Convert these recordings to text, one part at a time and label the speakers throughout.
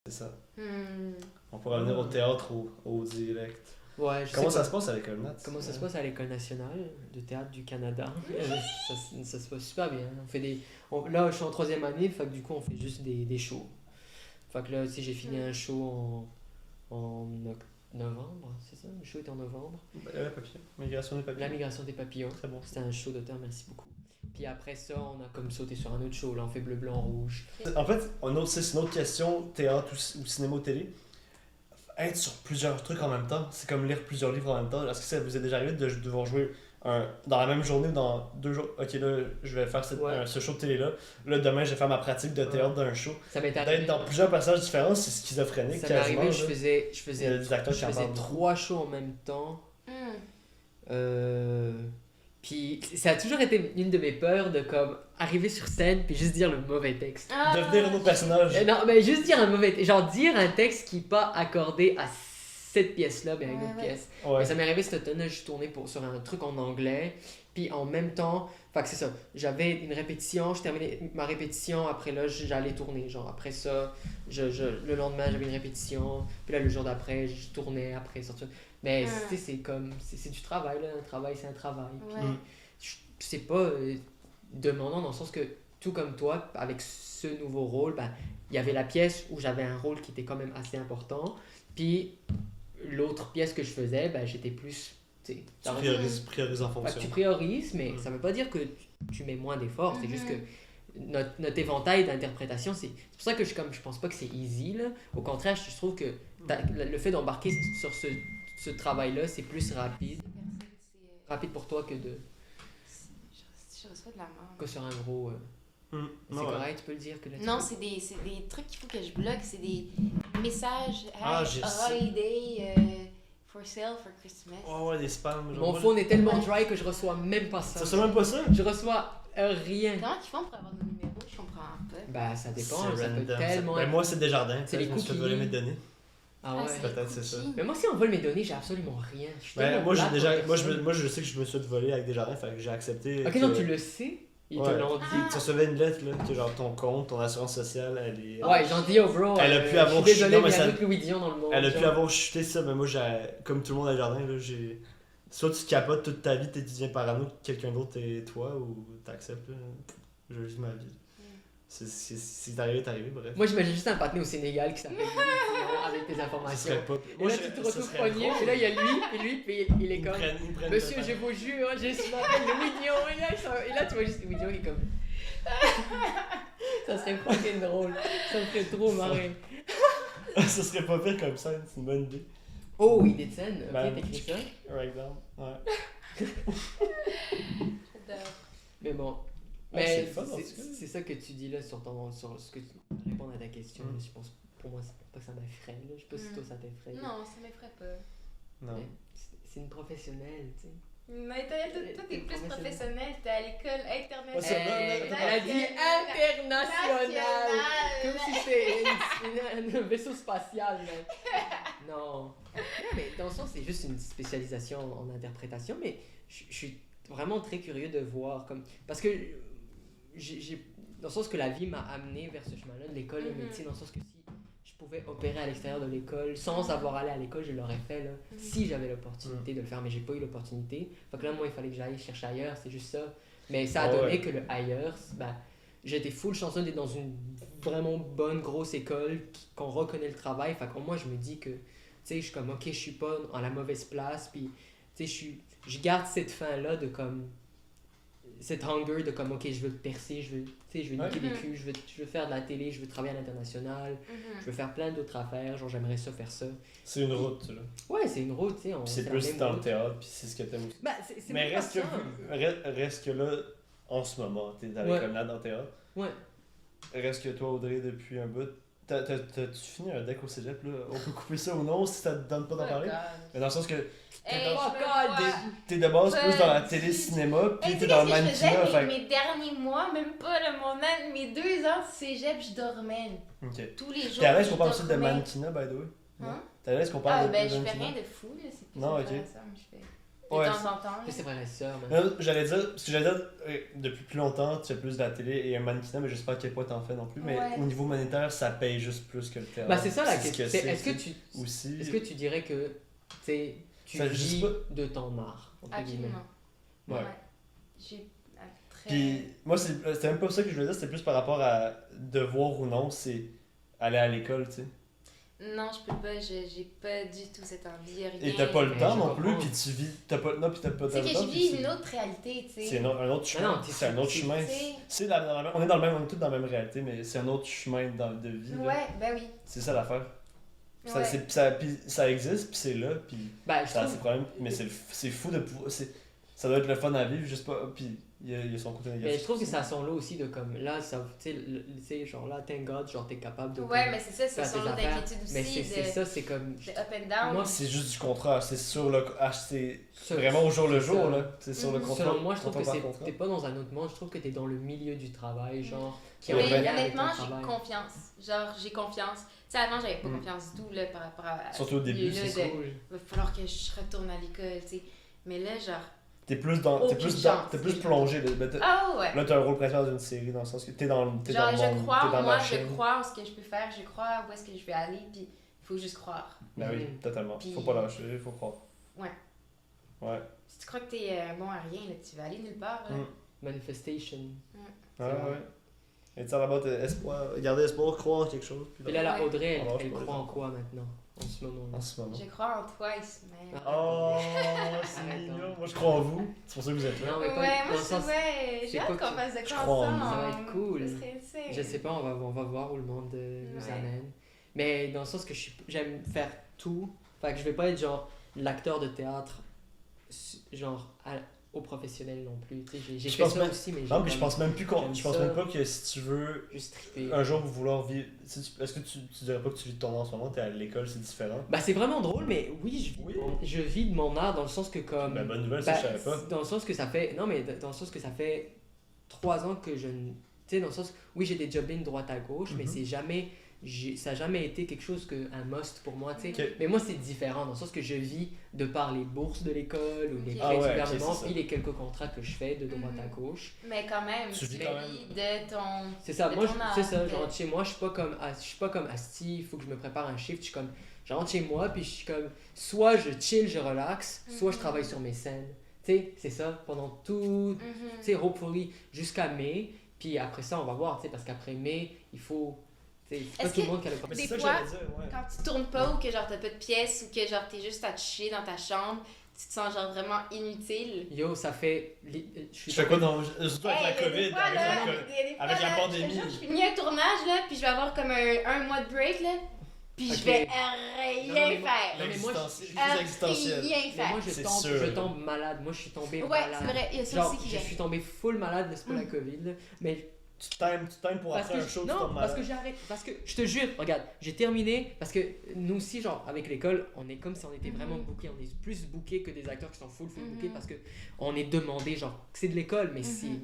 Speaker 1: C'est ça.
Speaker 2: Hmm.
Speaker 1: On pourrait revenir au théâtre, au direct.
Speaker 3: Ouais,
Speaker 1: Comment ça se passe à l'école Nat?
Speaker 3: Comment ça se passe à l'École nationale de théâtre du Canada? Ça se passe super bien. Là, je suis en 3e année, fait que du coup, on fait juste des shows. Fait que là, tu sais, j'ai fini un show en novembre, c'est ça? Le show était en novembre.
Speaker 1: Le papillon. Migration des papillons.
Speaker 3: La migration des papillons.
Speaker 1: Très bon.
Speaker 3: C'était un show d'auteur, merci beaucoup. Puis après ça, on a comme sauté sur un autre show. Là, on fait bleu, blanc, rouge.
Speaker 1: En fait, c'est une autre question, théâtre ou cinéma ou télé. Être sur plusieurs trucs en même temps, c'est comme lire plusieurs livres en même temps. Est-ce que ça vous est déjà arrivé de devoir jouer dans la même journée ou dans 2 jours? Ok, là, je vais faire ce show de télé-là. Là, demain, je vais faire ma pratique de théâtre d'un show.
Speaker 3: Ça m'est arrivé.
Speaker 1: D'être dans plusieurs passages différents, c'est schizophrénique.
Speaker 3: Ça m'est arrivé,
Speaker 1: quasiment,
Speaker 3: je
Speaker 1: là.
Speaker 3: faisais
Speaker 1: Il y a des acteurs qui en parlent
Speaker 3: 3 shows en même temps.
Speaker 2: Hmm.
Speaker 3: Puis ça a toujours été une de mes peurs de comme arriver sur scène puis juste dire le mauvais texte.
Speaker 2: Ah.
Speaker 1: Devenir un autre personnage.
Speaker 3: Non, mais juste dire un mauvais texte. Genre dire un texte qui n'est pas accordé à cette pièce-là, mais à une autre pièce.
Speaker 1: Ouais.
Speaker 3: Mais ça m'est arrivé cet automne, je tournais sur un truc en anglais. Puis en même temps, fait que c'est ça. J'avais une répétition, je terminais ma répétition, après là, j'allais tourner. Genre après ça, le lendemain, j'avais une répétition. Puis là, le jour d'après, je tournais après sortir. Mais tu sais, c'est comme. C'est du travail, là. Un travail, c'est un travail. Puis c'est pas demandant dans le sens que, tout comme toi, avec ce nouveau rôle, ben, il y avait la pièce où j'avais un rôle qui était quand même assez important. Puis l'autre pièce que je faisais, ben, j'étais plus. Tu
Speaker 1: priorises en fonction.
Speaker 3: Tu priorises, mais ça veut pas dire que tu mets moins d'efforts. C'est juste que notre éventail d'interprétation, c'est pour ça que je pense pas que c'est easy. Là. Au contraire, je trouve que le fait d'embarquer sur ce travail-là, c'est plus rapide. Rapide pour toi que
Speaker 2: Je reçois de la merde.
Speaker 3: que sur un gros. C'est correct, tu peux le dire que là.
Speaker 2: Non, c'est des trucs qu'il faut que je bloque. C'est des messages.
Speaker 1: j'ai
Speaker 2: holiday for sale for Christmas.
Speaker 1: Ouais, des spams.
Speaker 3: Mon phone est tellement dry que je reçois même pas ça.
Speaker 1: Ça sent même pas ça?
Speaker 3: Je reçois rien.
Speaker 2: Comment ils font pour avoir nos numéros? Je comprends pas.
Speaker 3: Bah, ça dépend,
Speaker 1: C'est
Speaker 3: ça peut
Speaker 1: random.
Speaker 3: tellement.
Speaker 1: Ben, moi, c'est Desjardins.
Speaker 3: C'est
Speaker 1: Je
Speaker 3: les
Speaker 1: me suis fait
Speaker 3: cookies.
Speaker 1: voler mes données.
Speaker 3: Ah ouais.
Speaker 1: Peut-être c'est ça.
Speaker 3: Mais moi, si on vole mes données, j'ai absolument rien. Je suis tellement
Speaker 1: Moi,
Speaker 3: plate pour personne.
Speaker 1: moi, je sais que je me suis fait voler avec Desjardins, fait que j'ai accepté.
Speaker 3: Ok,
Speaker 1: que-
Speaker 3: non, tu le sais. Ils te l'ont dit.
Speaker 1: Tu recevais une lettre, là, que genre ton compte, ton assurance sociale, elle est.
Speaker 3: Ouais, ils ont dit, oh bro,
Speaker 1: Elle a pu avoir
Speaker 3: je suis désolé,
Speaker 1: non,
Speaker 3: mais
Speaker 1: mais
Speaker 3: il y a
Speaker 1: ça-
Speaker 3: d'autres Louis Dion dans le monde.
Speaker 1: Elle a pu
Speaker 3: genre.
Speaker 1: avoir chuté ça, mais moi, comme tout le monde à Desjardins, là, j'ai. Soit tu capotes toute ta vie, tu deviens parano que quelqu'un d'autre est toi, ou t'acceptes, là. Je vis ma vie. C'est arrivé, bref.
Speaker 3: Moi, j'imagine juste un partenaire au Sénégal qui s'appelle Louis Dion avec tes
Speaker 1: Ce
Speaker 3: informations.
Speaker 1: serait pas.
Speaker 3: Et là, tu te retrouves poigné, et là, il y a lui, puis il est comme.
Speaker 1: Ils prennent
Speaker 3: Monsieur,
Speaker 1: le
Speaker 3: je vous jure, je m'appelle Louis Dion. Et là, tu vois juste Louis Dion qui est comme. Ça serait fucking drôle. Ça me ferait trop marrer.
Speaker 1: Ça serait pas pire comme ça, c'est une bonne idée.
Speaker 3: Oh, il détiennent. Ok,
Speaker 1: Ben,
Speaker 3: t'écris ça.
Speaker 1: Right down. Ouais.
Speaker 2: J'adore.
Speaker 3: Mais bon.
Speaker 1: Ouais,
Speaker 3: Mais
Speaker 1: c'est le fun, en tout cas.
Speaker 3: c'est ça que tu dis là sur ce que tu répondre à ta question. là, je pense, pour moi, c'est pas que ça m'effraie. Là. Je sais pas si toi ça t'effraie. là.
Speaker 2: Non, ça m'effraie pas.
Speaker 1: Non.
Speaker 3: Mais c'est une professionnelle, tu sais.
Speaker 2: Mais toi, t'es plus professionnel, t'es à l'école
Speaker 1: Ouais, c'est
Speaker 2: internationale.
Speaker 1: vrai,
Speaker 3: Elle a dit international. Comme si c'était un vaisseau spatial. Là. Non. Non, mais dans le sens, c'est juste une spécialisation en interprétation, mais je suis vraiment très curieux de voir. Parce que dans le sens que la vie m'a amené vers ce chemin-là, de l'école de médecine, dans le sens que si je pouvais opérer à l'extérieur de l'école sans avoir allé à l'école, je l'aurais fait là, si j'avais l'opportunité de le faire, mais j'ai pas eu l'opportunité. Fait que là, moi, il fallait que j'aille chercher ailleurs, c'est juste ça. Mais ça a donné que le ailleurs, ben, j'étais full chanceux d'être dans une vraiment bonne grosse école qu'on reconnaît le travail. Fait que moi, je me dis que, tu sais, je suis comme, ok, je suis pas en la mauvaise place, puis, tu sais, je garde cette faim-là de comme, cette hunger de comme, ok, je veux percer, je veux niquer des culs, je veux faire de la télé, je veux travailler à l'international, je veux faire plein d'autres affaires, genre j'aimerais ça faire ça.
Speaker 1: C'est une route, là.
Speaker 3: Ouais, c'est une route, tu sais.
Speaker 1: Puis c'est plus dans le théâtre, puis c'est ce que t'aimes aussi.
Speaker 3: Bah, c'est
Speaker 1: Mais
Speaker 3: même pas
Speaker 1: reste que là, en ce moment, t'es dans l'école là dans le théâtre.
Speaker 3: Ouais.
Speaker 1: Reste que toi, Audrey, depuis un bout, t'as-tu fini un deck au cégep, là? On peut couper ça ou non si ça te donne pas d'en parler? Mais dans le sens que t'es de base plus dans la télé-cinéma, puis t'es dans le mannequinat.
Speaker 2: Fait mes derniers mois, même pas mes 2 ans de cégep, je dormais.
Speaker 1: Ok.
Speaker 2: Tous les jours.
Speaker 1: T'es à l'aise qu'on parle aussi de mannequinat, by the way?
Speaker 2: Hein?
Speaker 1: T'es à l'aise qu'on parle de
Speaker 2: je fais
Speaker 1: mannequinat?
Speaker 2: rien de fou, là. C'est plus
Speaker 1: Non, ok.
Speaker 2: intéressant, mais je fais. De
Speaker 1: Ouais,
Speaker 2: temps en temps.
Speaker 3: Mais c'est frères et sœurs, man.
Speaker 1: J'allais dire, parce que j'allais dire, depuis plus longtemps, tu fais plus de la télé et un mannequinat, mais je sais pas à quel point t'en fais non plus. Mais
Speaker 2: Ouais.
Speaker 1: au niveau monétaire, ça paye juste plus que le théâtre.
Speaker 3: Bah, c'est ça la
Speaker 1: ce
Speaker 3: question.
Speaker 1: c'est,
Speaker 3: Est-ce que
Speaker 1: tu sais.
Speaker 3: tu
Speaker 1: Aussi.
Speaker 3: Est-ce que tu dirais que tu sais, tu
Speaker 1: Ça, je sais
Speaker 3: vis
Speaker 1: pas.
Speaker 3: de ton art, entre guillemets?
Speaker 2: Absolument.
Speaker 1: Ouais.
Speaker 2: J'ai très.
Speaker 1: Puis moi, c'était même pas ça que je voulais dire, c'était plus par rapport à devoir ou non, c'est aller à l'école, tu sais.
Speaker 2: Non, je peux pas, j'ai pas du tout cette envie, rien.
Speaker 1: Et t'as pas le
Speaker 3: Mais
Speaker 1: temps
Speaker 3: je
Speaker 1: non plus,
Speaker 3: comprends.
Speaker 1: puis tu vis. T'as pas, non, puis t'as pas
Speaker 2: C'est
Speaker 1: le
Speaker 2: que
Speaker 1: temps.
Speaker 2: je
Speaker 1: puis
Speaker 2: vis
Speaker 1: c'est-
Speaker 2: une autre réalité, tu sais.
Speaker 1: C'est un autre chemin.
Speaker 3: non,
Speaker 1: C'est un autre
Speaker 3: c'est-
Speaker 1: chemin.
Speaker 2: c'est-
Speaker 1: C'est on est dans le même, on est tous dans la même réalité, mais c'est un autre chemin de vie. là.
Speaker 2: Ouais, ben oui.
Speaker 1: C'est ça l'affaire. Ça,
Speaker 2: Ouais.
Speaker 1: puis ça existe, puis c'est là, puis
Speaker 3: Ben, je
Speaker 1: ça a
Speaker 3: trouve.
Speaker 1: ses problèmes, mais c'est fou de pouvoir. Ça doit être le fun à vivre, juste pas. Puis il y a son côté négatif.
Speaker 3: Mais je trouve que ça a son lot aussi de comme là, ça, tu sais, genre là, thank God, genre t'es capable de.
Speaker 2: Ouais,
Speaker 3: comme,
Speaker 2: mais c'est ça, c'est
Speaker 3: faire
Speaker 2: son
Speaker 3: tes
Speaker 2: lot
Speaker 3: affaires.
Speaker 2: d'inquiétude aussi.
Speaker 3: Mais c'est
Speaker 2: de,
Speaker 3: ça, c'est comme.
Speaker 2: de up and down.
Speaker 3: Moi,
Speaker 1: C'est juste du contrat, c'est sur le. C'est
Speaker 3: Ça-
Speaker 1: vraiment au jour le
Speaker 3: c'est
Speaker 1: jour,
Speaker 3: ça.
Speaker 1: là. C'est sur le
Speaker 2: Mhm.
Speaker 1: contrat.
Speaker 3: Selon moi, je trouve que
Speaker 1: contrat par contrat.
Speaker 3: t'es pas dans un autre monde, je trouve que t'es dans le milieu du travail, genre, qui est
Speaker 1: Ouais,
Speaker 3: en
Speaker 2: Mais
Speaker 3: lien avec ton
Speaker 2: honnêtement, j'ai
Speaker 3: travail.
Speaker 2: confiance. Genre, j'ai confiance. Tu sais, avant, j'avais pas
Speaker 1: Mm.
Speaker 2: confiance du tout là, par rapport à.
Speaker 1: Surtout au début,
Speaker 2: ce
Speaker 1: c'est
Speaker 2: milieu de,
Speaker 3: cool.
Speaker 2: va falloir que je retourne à l'école, tu sais. Mais là, genre.
Speaker 1: T'es plus dans. T'es
Speaker 2: Aucune
Speaker 1: plus
Speaker 2: chance.
Speaker 1: t'es plus plongé.
Speaker 2: Ah ouais!
Speaker 1: Là, t'as un rôle principal dans une série, dans le sens que t'es dans le monde.
Speaker 2: Genre, je crois
Speaker 1: t'es
Speaker 2: en
Speaker 1: dans
Speaker 2: moi,
Speaker 1: la
Speaker 2: je
Speaker 1: chaîne.
Speaker 2: crois en ce que je peux faire, je crois où est-ce que je vais aller, puis il faut juste croire.
Speaker 1: Ben oui,
Speaker 3: Mhm.
Speaker 1: totalement.
Speaker 2: Puis-
Speaker 1: Faut pas lâcher, faut croire.
Speaker 2: Ouais.
Speaker 1: Ouais.
Speaker 2: Si tu crois que t'es bon à rien, là, tu vas aller nulle part. Là.
Speaker 1: Mm.
Speaker 3: Manifestation.
Speaker 1: Ouais, ouais. It's all about espoir. Garder espoir, croire en quelque chose. Puis
Speaker 3: Et là, la
Speaker 2: Ouais.
Speaker 3: Audrey,
Speaker 1: Alors,
Speaker 3: elle
Speaker 1: je
Speaker 3: croit en quoi maintenant, en ce moment?
Speaker 1: En ce moment.
Speaker 2: Je crois en toi, Ismaël.
Speaker 1: Oh, c'est
Speaker 3: Arrête
Speaker 1: mignon.
Speaker 3: donc.
Speaker 1: Moi, je crois en vous. C'est pour ça que vous êtes là.
Speaker 3: Non, mais pas
Speaker 2: Ouais,
Speaker 3: dans
Speaker 2: moi
Speaker 3: le
Speaker 2: je
Speaker 3: sens-
Speaker 2: trouvais.
Speaker 3: c'est
Speaker 2: J'ai
Speaker 3: quoi
Speaker 2: hâte qu'on
Speaker 3: que-
Speaker 2: fasse de
Speaker 1: Je
Speaker 2: quoi
Speaker 1: crois en
Speaker 2: ensemble.
Speaker 1: nous.
Speaker 3: Ça va être cool.
Speaker 2: Ce serait insane.
Speaker 3: Je sais pas, on va voir où le monde nous
Speaker 2: Ouais.
Speaker 3: amène. Mais dans le sens que j'aime faire tout. Fait que je vais pas être genre l'acteur de théâtre, genre au professionnel non plus. Tu sais, j'ai
Speaker 1: Je
Speaker 3: fait
Speaker 1: pense
Speaker 3: ça
Speaker 1: même-
Speaker 3: aussi, mais
Speaker 1: Non, mais je pense même plus
Speaker 3: j'aime
Speaker 1: je pense
Speaker 3: ça.
Speaker 1: même pas que si tu veux
Speaker 3: juste triper.
Speaker 1: un jour vouloir vivre. Est-ce que tu dirais pas que tu vis de ton art en ce moment? T'es à l'école, c'est différent.
Speaker 3: Bah c'est vraiment drôle, mais oui,
Speaker 1: Oui.
Speaker 3: je vis de mon art dans le sens que comme...
Speaker 1: Ben, bonne nouvelle, ça, je
Speaker 3: Bah,
Speaker 1: savais pas.
Speaker 3: dans le sens que ça fait... Non, mais dans le sens que ça fait 3 ans que je... Tu sais, dans le sens... Oui, j'ai des job-ins droite à gauche, mais
Speaker 1: Mhm.
Speaker 3: c'est jamais... Ça n'a jamais été quelque chose un must pour moi, tu sais.
Speaker 1: Ok.
Speaker 3: Mais moi, c'est différent, dans le sens que je vis de par les bourses de l'école ou les
Speaker 2: Ok.
Speaker 3: prêts
Speaker 1: Ah
Speaker 3: du
Speaker 1: ouais, ok,
Speaker 3: gouvernement,
Speaker 1: c'est ça.
Speaker 3: puis les quelques contrats que je fais de droite
Speaker 2: Mhm.
Speaker 3: à gauche.
Speaker 2: Mais quand même,
Speaker 1: Tu
Speaker 2: tu
Speaker 1: vis quand même.
Speaker 2: vis de ton.
Speaker 3: C'est ça,
Speaker 2: De
Speaker 3: moi,
Speaker 2: ton art,
Speaker 3: c'est ça,
Speaker 2: ok.
Speaker 3: je rentre chez moi, je suis pas comme Asti, il faut que je me prépare un shift, je rentre chez moi, puis je suis comme, soit je chill, je relaxe, soit je
Speaker 2: Mhm.
Speaker 3: travaille sur mes scènes. Tu sais, c'est ça, pendant tout,
Speaker 2: Mhm.
Speaker 3: tu sais, hopefully, jusqu'à mai, puis après ça, on va voir, tu sais, parce qu'après mai, il faut, tu sais, c'est pas
Speaker 2: Est-ce
Speaker 3: tout le
Speaker 2: que-
Speaker 3: monde qui a le
Speaker 1: Mais
Speaker 2: Des
Speaker 1: c'est ça que
Speaker 2: fois,
Speaker 1: j'allais dire, ouais.
Speaker 2: Quand tu tournes pas ou que genre t'as pas de pièces ou que genre t'es juste à te chier dans ta chambre, tu te sens genre vraiment inutile.
Speaker 3: Yo, ça fait, je suis
Speaker 1: Je fais quoi dans. Surtout avec
Speaker 2: Hey,
Speaker 1: la
Speaker 2: il y a des
Speaker 1: COVID,
Speaker 2: fois,
Speaker 1: avec
Speaker 2: là,
Speaker 1: la
Speaker 2: il y a
Speaker 1: COVID.
Speaker 2: des fois,
Speaker 1: avec la
Speaker 2: là,
Speaker 1: pandémie.
Speaker 2: Je finis un tournage là, puis je vais avoir comme un mois de break là, puis
Speaker 3: Ok.
Speaker 2: je vais
Speaker 3: Non,
Speaker 2: rien
Speaker 3: mais moi-
Speaker 2: faire.
Speaker 3: non, mais moi,
Speaker 1: L'existentiel. existentiel.
Speaker 2: Rien
Speaker 3: mais
Speaker 2: faire.
Speaker 3: moi,
Speaker 1: C'est
Speaker 3: je
Speaker 1: sûr.
Speaker 3: tombe malade, moi, je suis tombé
Speaker 2: Ouais,
Speaker 3: malade.
Speaker 2: c'est vrai, il y a ça
Speaker 3: Genre,
Speaker 2: aussi qui
Speaker 3: je
Speaker 2: vient.
Speaker 3: suis tombé full malade, mais c'est pas la
Speaker 2: Mm.
Speaker 3: COVID, là. Mais
Speaker 1: Tu t'aimes pour
Speaker 3: parce
Speaker 1: après
Speaker 3: que
Speaker 1: un show, tu
Speaker 3: non,
Speaker 1: tombes
Speaker 3: parce que
Speaker 1: malade.
Speaker 3: j'arrête, parce que je te jure, regarde, j'ai terminé parce que nous aussi, genre avec l'école, on est comme si on était vraiment
Speaker 2: Mhm.
Speaker 3: bookés, on est plus bookés que des acteurs qui sont full
Speaker 2: Mhm.
Speaker 3: bookés parce que on est demandé, genre c'est de l'école, mais
Speaker 2: Mhm.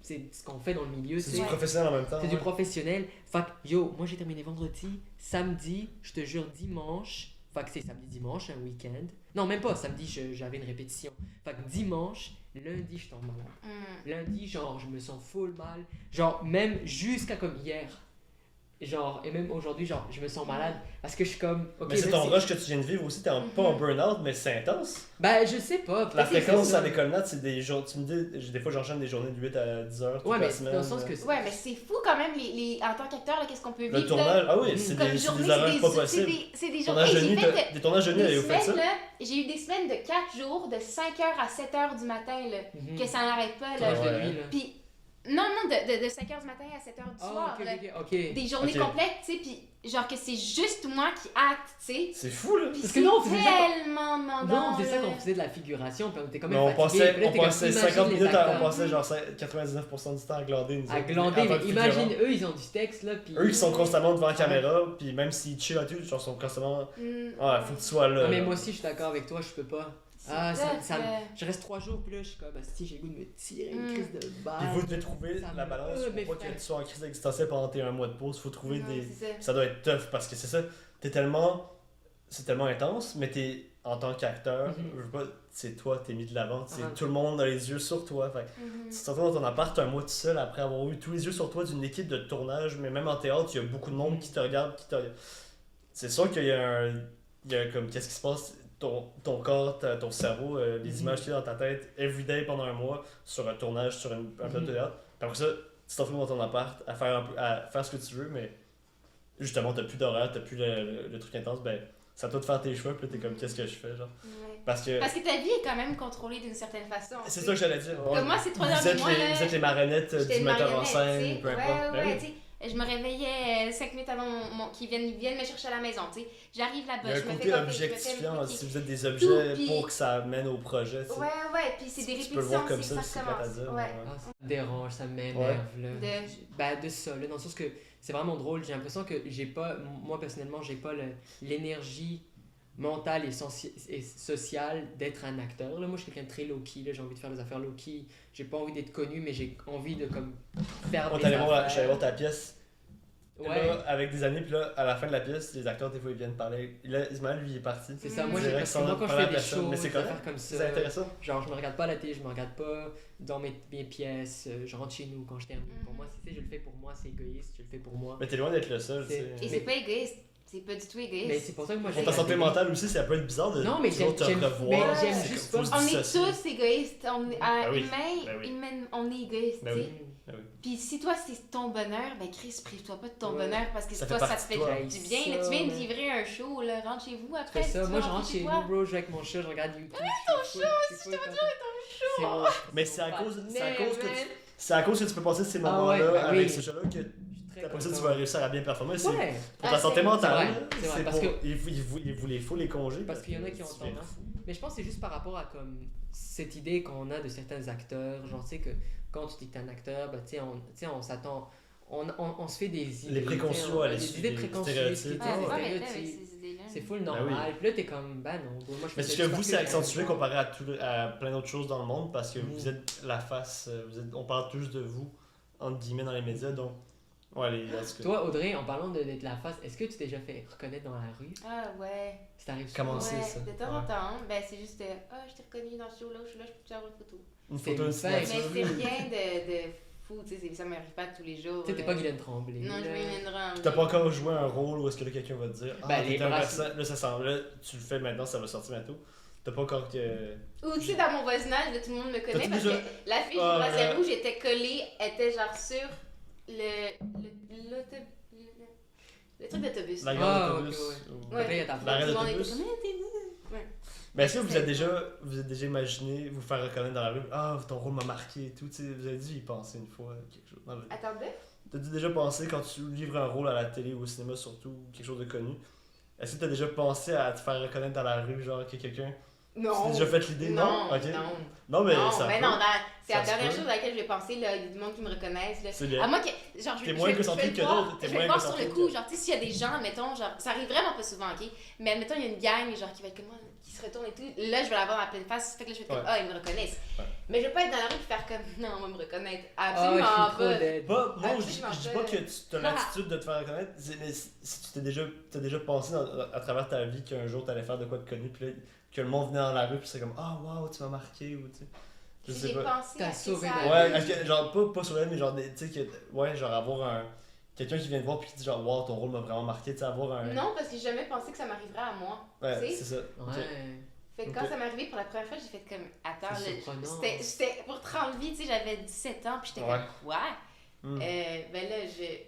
Speaker 3: c'est ce qu'on fait dans le milieu,
Speaker 1: C'est
Speaker 3: c'est
Speaker 1: du professionnel en même temps.
Speaker 3: c'est du
Speaker 1: ouais.
Speaker 3: professionnel. Fait que, yo, moi j'ai terminé vendredi, samedi, je te jure dimanche. Fait que c'est samedi, dimanche, un week-end. Non, même pas, samedi j'avais une répétition. Fait que dimanche, lundi je tombe malade. Lundi, genre, je me sens full mal. Genre, même jusqu'à comme hier. Genre, et même aujourd'hui, genre, je me sens malade. Parce que je suis comme. Ok,
Speaker 1: Mais c'est
Speaker 3: là,
Speaker 1: ton rush que tu viens de vivre aussi, pas en burn-out, mais c'est intense.
Speaker 3: Ben, je sais pas.
Speaker 1: La
Speaker 3: peut-être que
Speaker 1: fréquence
Speaker 3: c'est ça.
Speaker 1: à l'école nat, c'est des jours. Tu me dis, des fois j'enchaîne des journées de 8 à 10 heures toute
Speaker 3: Ouais,
Speaker 1: la
Speaker 3: mais
Speaker 1: semaine.
Speaker 3: dans le sens que.
Speaker 2: Ouais, mais c'est fou quand même, en tant qu'acteur, là, qu'est-ce qu'on peut vivre.
Speaker 1: Le
Speaker 2: là.
Speaker 1: tournage, ah oui,
Speaker 3: Mhm.
Speaker 1: c'est
Speaker 2: Comme
Speaker 1: des
Speaker 2: journée,
Speaker 1: horaires pas
Speaker 2: c'est
Speaker 1: possibles.
Speaker 2: c'est des journées.
Speaker 1: Tournage de
Speaker 2: J'ai
Speaker 1: nuit,
Speaker 2: fait
Speaker 1: des tournages de nuit,
Speaker 2: des
Speaker 1: vous faites
Speaker 2: semaines,
Speaker 1: ça?
Speaker 2: là, j'ai eu des semaines de 4 jours, de 5h à 7h du matin, là,
Speaker 3: Mhm.
Speaker 2: que ça n'arrête pas, là.
Speaker 3: Tournage de
Speaker 1: Ouais.
Speaker 3: nuit, là.
Speaker 2: Puis, non, de 5h du matin à 7h du
Speaker 3: Ah,
Speaker 2: soir,
Speaker 3: ok,
Speaker 2: là.
Speaker 3: ok, ok.
Speaker 2: Des journées
Speaker 1: Ok.
Speaker 2: complètes, tu sais, puis genre que c'est juste moi qui acte, tu sais.
Speaker 1: C'est fou là!
Speaker 2: Puis
Speaker 3: Parce
Speaker 2: c'est
Speaker 3: que nous, on faisait ça
Speaker 2: tellement demandant,
Speaker 3: Non, c'est ça
Speaker 2: là.
Speaker 3: qu'on faisait de la figuration, puis on était quand
Speaker 1: Mais
Speaker 3: même
Speaker 1: on
Speaker 3: fatigués.
Speaker 1: passait,
Speaker 3: Puis là,
Speaker 1: on
Speaker 3: t'es comme,
Speaker 1: passait
Speaker 3: imagine
Speaker 1: 50
Speaker 3: les
Speaker 1: minutes,
Speaker 3: acteurs.
Speaker 1: on passait genre 99% du temps à glander. nous
Speaker 3: À
Speaker 1: autres,
Speaker 3: glander,
Speaker 1: avant
Speaker 3: mais
Speaker 1: de
Speaker 3: imagine,
Speaker 1: figurant.
Speaker 3: eux, ils ont du texte, là, puis...
Speaker 1: Eux qui sont constamment devant la caméra, puis même s'ils chill et tout, genre sont constamment. Ah, faut que tu sois là.
Speaker 3: Non, mais
Speaker 1: là.
Speaker 3: moi aussi, je suis d'accord avec toi, je peux pas.
Speaker 2: C'est
Speaker 3: Ah,
Speaker 2: tough,
Speaker 3: ça me-
Speaker 2: là.
Speaker 3: Je reste 3 jours, puis là, je suis comme, si j'ai le goût de me tirer une
Speaker 2: Mm.
Speaker 3: crise de
Speaker 1: Puis
Speaker 3: balle.
Speaker 1: vous devez trouver
Speaker 3: Ça
Speaker 1: la
Speaker 3: me-
Speaker 1: balance
Speaker 3: mais
Speaker 1: pour pas que
Speaker 3: frère.
Speaker 1: tu sois en crise existentielle pendant tes 1 mois de pause. Faut trouver
Speaker 2: Non,
Speaker 1: des.
Speaker 2: c'est ça.
Speaker 1: Ça doit être tough parce que c'est ça. T'es tellement. C'est tellement intense, mais t'es en tant qu'acteur,
Speaker 3: Mhm.
Speaker 1: je veux pas, c'est toi, t'es mis de l'avant, c'est
Speaker 3: Ah.
Speaker 1: tout le monde a les yeux sur toi. Fait
Speaker 2: Mhm.
Speaker 1: tu te retrouves dans ton appart un mois tout seul après avoir eu tous les yeux sur toi d'une équipe de tournage, mais même en théâtre, il y a beaucoup de monde qui te regarde, C'est sûr qu'il y a il y a comme, qu'est-ce qui se passe, ton corps, ton cerveau, les
Speaker 3: Mhm.
Speaker 1: images qu'il y a dans ta tête, everyday pendant un mois, sur un tournage, sur un plateau de théâtre. Puis après ça, tu te retrouves dans ton appart à faire ce que tu veux, mais justement, t'as plus d'horaire, t'as plus le truc intense, ben, c'est à toi de faire tes choix, puis t'es comme, qu'est-ce que je fais, genre.
Speaker 2: Ouais.
Speaker 1: Parce que.
Speaker 2: Parce que ta vie est quand même contrôlée d'une certaine façon.
Speaker 1: C'est
Speaker 2: tu
Speaker 1: ça
Speaker 2: sais.
Speaker 1: que j'allais dire.
Speaker 2: Comme moi, ces 3
Speaker 1: vous
Speaker 2: derniers
Speaker 1: êtes
Speaker 2: mois, là,
Speaker 1: vous êtes les marionnettes
Speaker 2: j'étais
Speaker 1: du
Speaker 2: une
Speaker 1: metteur en
Speaker 2: marionnette,
Speaker 1: scène,
Speaker 2: tu sais.
Speaker 1: peu importe. Ben oui.
Speaker 2: tu sais. Je me réveillais 5 minutes avant qu'ils viennent me chercher à la maison, tu sais. J'arrive
Speaker 1: Il y
Speaker 2: là-bas,
Speaker 1: a un
Speaker 2: je me
Speaker 1: côté
Speaker 2: fais café,
Speaker 1: objectifiant
Speaker 2: je me
Speaker 1: si
Speaker 2: fais
Speaker 1: vous êtes des
Speaker 2: Tout,
Speaker 1: objets
Speaker 2: puis-
Speaker 1: pour que ça mène au projet. Tu sais.
Speaker 2: Ouais, puis c'est des
Speaker 1: Tu
Speaker 2: répétitions,
Speaker 1: peux le voir comme
Speaker 2: c'est
Speaker 1: ça,
Speaker 2: que
Speaker 1: c'est
Speaker 2: ça
Speaker 1: plate à
Speaker 2: commence.
Speaker 1: dire.
Speaker 2: Ouais.
Speaker 3: Ah, ça me dérange, ça m'énerve. Là. De ça, là, dans le sens que c'est vraiment drôle. J'ai l'impression que moi personnellement, j'ai pas l'énergie mentale et sociale d'être un acteur. Là. Moi, je suis quelqu'un de très low-key. J'ai envie de faire des affaires low-key. J'ai pas envie d'être connu, mais j'ai envie de comme faire
Speaker 1: Moi,
Speaker 3: des affaires.
Speaker 1: je suis allé voir ta pièce.
Speaker 3: Ouais.
Speaker 1: Là, avec des amis, puis là, à la fin de la pièce, les acteurs, des fois, ils viennent parler. Là, Ismaël, lui, il est parti.
Speaker 3: C'est ça,
Speaker 2: Mm.
Speaker 3: moi,
Speaker 1: Direct,
Speaker 3: parce que
Speaker 1: sans
Speaker 3: moi, quand je
Speaker 1: parler à
Speaker 3: fais des
Speaker 1: personne,
Speaker 3: shows,
Speaker 1: mais c'est
Speaker 3: des
Speaker 1: correct.
Speaker 3: affaires comme
Speaker 1: C'est
Speaker 3: ça,
Speaker 1: intéressant.
Speaker 3: genre, je me regarde pas à la télé, je me regarde pas dans mes pièces, je rentre chez nous quand je termine. Pour moi, je le fais pour moi, c'est égoïste, je le fais pour moi.
Speaker 1: Mais t'es loin d'être le seul, tu
Speaker 3: C'est-
Speaker 1: sais.
Speaker 2: Et c'est pas égoïste. C'est pas du tout
Speaker 3: Mais
Speaker 2: égoïste.
Speaker 3: c'est pour ça que moi,
Speaker 1: Pour ta santé mentale aussi, ça peut être bizarre de
Speaker 3: Non, mais
Speaker 1: toujours te
Speaker 3: j'aime-
Speaker 1: revoir.
Speaker 3: mais
Speaker 2: j'aime
Speaker 1: C'est
Speaker 3: juste
Speaker 1: comme, faut
Speaker 3: pas-
Speaker 1: se
Speaker 2: On est
Speaker 1: dissocier.
Speaker 2: tous égoïstes.
Speaker 1: Ben oui,
Speaker 2: Humain, on est égoïste,
Speaker 1: Ben
Speaker 2: tu
Speaker 1: oui.
Speaker 2: sais.
Speaker 1: Ben oui.
Speaker 2: Puis si toi c'est ton bonheur, ben Chris, prive-toi pas de ton
Speaker 3: Ouais.
Speaker 2: bonheur parce que
Speaker 1: Ça
Speaker 2: si
Speaker 1: fait
Speaker 2: toi ça te
Speaker 1: partie
Speaker 2: fait
Speaker 1: de toi.
Speaker 2: du bien. Là, tu viens de livrer un show, là, rentre chez vous après.
Speaker 3: Fais ça,
Speaker 2: tu
Speaker 3: moi
Speaker 2: vas
Speaker 3: je rentre
Speaker 2: rentrer
Speaker 3: chez
Speaker 2: toi.
Speaker 3: nous, bro, je joue avec mon chat, je regarde YouTube. ton show, je te show!
Speaker 1: Mais c'est à cause que tu peux passer ces
Speaker 3: Ah
Speaker 1: moments-là
Speaker 3: ouais, ben
Speaker 1: avec
Speaker 3: oui.
Speaker 1: ce show-là que après ça tu vas réussir à bien performer. C'est
Speaker 3: Ouais,
Speaker 1: pour ta
Speaker 2: Ah,
Speaker 1: santé
Speaker 2: c'est
Speaker 1: mentale.
Speaker 3: vrai, c'est vrai, parce
Speaker 1: pour-
Speaker 3: que-
Speaker 1: il faut les congés.
Speaker 3: parce qu'il y en a qui ont
Speaker 1: tu viens
Speaker 3: tendance.
Speaker 1: fou.
Speaker 3: Mais je pense que c'est juste par rapport à comme cette idée qu'on a de certains acteurs. Genre, tu sais, que quand tu dis que t'es un acteur, ben, tu sais, on s'attend. On se fait des idées.
Speaker 1: Les préconçus,
Speaker 3: tu sais,
Speaker 1: ouais,
Speaker 3: des
Speaker 1: les
Speaker 3: idées préconçues.
Speaker 1: stéréotypes.
Speaker 2: Ah, c'est
Speaker 1: Ouais.
Speaker 2: pas arrêter avec
Speaker 3: stéréotypes.
Speaker 2: ces idées-là.
Speaker 3: C'est full
Speaker 1: Ben
Speaker 3: normal. Puis là, t'es comme, bah non, bro, moi je fais
Speaker 1: Mais
Speaker 3: ça
Speaker 1: c'est que
Speaker 3: juste
Speaker 1: vous,
Speaker 3: parce
Speaker 1: c'est
Speaker 3: j'aime
Speaker 1: accentué
Speaker 3: ça.
Speaker 1: comparé à plein d'autres choses dans le monde parce que
Speaker 3: Mm.
Speaker 1: vous êtes la face, on parle tous de vous, entre guillemets, dans les médias. Donc, ouais, est-ce que.
Speaker 3: Toi, Audrey, en parlant d'être la face, est-ce que tu t'es déjà fait reconnaître dans la rue?
Speaker 2: Ah ouais.
Speaker 3: Ça t'arrive
Speaker 1: Comment
Speaker 3: souvent?
Speaker 1: c'est, ça?
Speaker 2: De temps en
Speaker 1: Ouais.
Speaker 2: temps, ben c'est juste je t'ai reconnu dans ce show-là, je suis là, je peux te faire une photo.
Speaker 1: Une
Speaker 3: C'est
Speaker 1: photo, une
Speaker 3: une fête.
Speaker 1: signature.
Speaker 2: Mais c'est rien de fou, tu sais, ça m'arrive pas tous les jours.
Speaker 3: Tu sais, t'es pas Guylaine Tremblay.
Speaker 2: Non, je
Speaker 3: là.
Speaker 2: me
Speaker 1: T'as pas encore joué un rôle où est-ce que là, quelqu'un va te dire
Speaker 3: Ben,
Speaker 1: t'es
Speaker 3: les
Speaker 1: un
Speaker 3: bras-
Speaker 1: versant, là ça sent, là tu le fais maintenant, ça va sortir bientôt. T'as pas encore que.
Speaker 2: Ou tu sais, dans mon voisinage, là, tout le monde me connaît
Speaker 1: T'as-tu
Speaker 2: parce
Speaker 1: déjà-
Speaker 2: que la fille du
Speaker 1: Ah,
Speaker 2: bracelet rouge était collée, était genre sur le truc d'autobus.
Speaker 1: La
Speaker 3: Ah,
Speaker 1: gare
Speaker 3: ok,
Speaker 1: d'autobus. ou-
Speaker 2: Ouais.
Speaker 3: Après, il y a ta
Speaker 2: Tout
Speaker 1: L'arrêt
Speaker 2: le monde était
Speaker 1: d'autobus.
Speaker 2: comme, t'es où? Ouais.
Speaker 1: Mais est-ce que vous êtes déjà imaginé vous faire reconnaître dans la rue ton rôle m'a marqué et tout, tu sais, vous avez dû y penser une fois, quelque chose. dans la vie.
Speaker 2: Attendez.
Speaker 1: T'as-tu déjà pensé quand tu livres un rôle à la télé ou au cinéma surtout, ou quelque chose de connu, est-ce que t'as déjà pensé à te faire reconnaître dans la rue, genre que quelqu'un. Tu
Speaker 2: Non.
Speaker 1: t'es déjà fait l'idée, non? Ok.
Speaker 2: Non.
Speaker 1: Non, mais
Speaker 2: non,
Speaker 1: ça.
Speaker 2: mais
Speaker 1: peut.
Speaker 2: non, c'est
Speaker 1: Ça
Speaker 2: la
Speaker 1: se
Speaker 2: dernière
Speaker 1: peut.
Speaker 2: chose à laquelle je vais penser, là, il y a du monde qui me reconnaissent. Là.
Speaker 1: C'est bien.
Speaker 2: À moi que, genre,
Speaker 1: T'es moins égocentrique que d'autres, t'es
Speaker 2: Je vais
Speaker 1: moins
Speaker 2: le voir sur le
Speaker 1: égocentrique
Speaker 2: coup,
Speaker 1: que-
Speaker 2: genre, tu sais, s'il y a des gens, mettons, genre, ça arrive vraiment pas souvent, ok? Mais admettons, il y a une gang, genre, qui va être comme moi, qui se retourne et tout. Là, je vais l'avoir à pleine face, fait que là, je vais être comme,
Speaker 1: Ouais.
Speaker 2: ils me reconnaissent.
Speaker 1: Ouais.
Speaker 2: Mais je vais pas être dans la rue et faire comme, non, on va me reconnaître.
Speaker 3: Ah,
Speaker 2: Absolument
Speaker 3: je suis trop
Speaker 2: pas.
Speaker 3: dead.
Speaker 1: Pas, moi,
Speaker 2: Absolument
Speaker 1: je dis
Speaker 2: pas.
Speaker 1: pas que tu as l'attitude de te faire reconnaître, mais si tu t'as déjà pensé à travers ta vie qu'un jour t'allais faire de quoi de connu, puis là, que le monde venait dans la rue, puis c'est comme, ah, wow, tu m'as marqué, ou tu sais. Je
Speaker 2: Si
Speaker 1: sais
Speaker 2: j'ai
Speaker 1: pas.
Speaker 2: pensé
Speaker 3: T'as
Speaker 2: à ce
Speaker 3: sauvé
Speaker 2: ça
Speaker 3: ma
Speaker 2: arrive.
Speaker 1: Ouais, est-ce que, genre, pas sur elle, mais genre, tu sais, ouais, genre avoir quelqu'un qui vient te voir, puis qui dit, genre, wow, ton rôle m'a vraiment marqué, tu sais, avoir un.
Speaker 2: Non, parce que j'ai jamais pensé que ça m'arriverait à moi.
Speaker 1: Ouais,
Speaker 2: tu sais.
Speaker 1: c'est ça. Ok.
Speaker 3: Ouais.
Speaker 2: Fait que
Speaker 1: Ok.
Speaker 2: quand ça m'est arrivé pour la première fois, j'ai fait comme, attends,
Speaker 3: C'est
Speaker 2: là,
Speaker 3: surprenant.
Speaker 2: c'était pour te rendre vie, tu sais, j'avais 17 ans, puis j'étais
Speaker 1: Ouais.
Speaker 2: comme, quoi?
Speaker 1: Hmm.
Speaker 2: Ben là,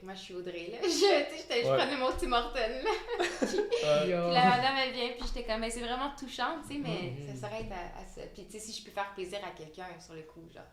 Speaker 2: moi je suis Audrey, là. Je
Speaker 1: Ouais.
Speaker 2: prenais mon Tim Hortons, là.
Speaker 1: Ouais.
Speaker 3: Yo.
Speaker 2: Puis la madame, elle vient, puis j'étais comme, c'est vraiment touchant, tu sais, mais
Speaker 3: Mhm.
Speaker 2: ça s'arrête à ça. Puis tu sais, si je peux faire plaisir à quelqu'un sur le coup, genre,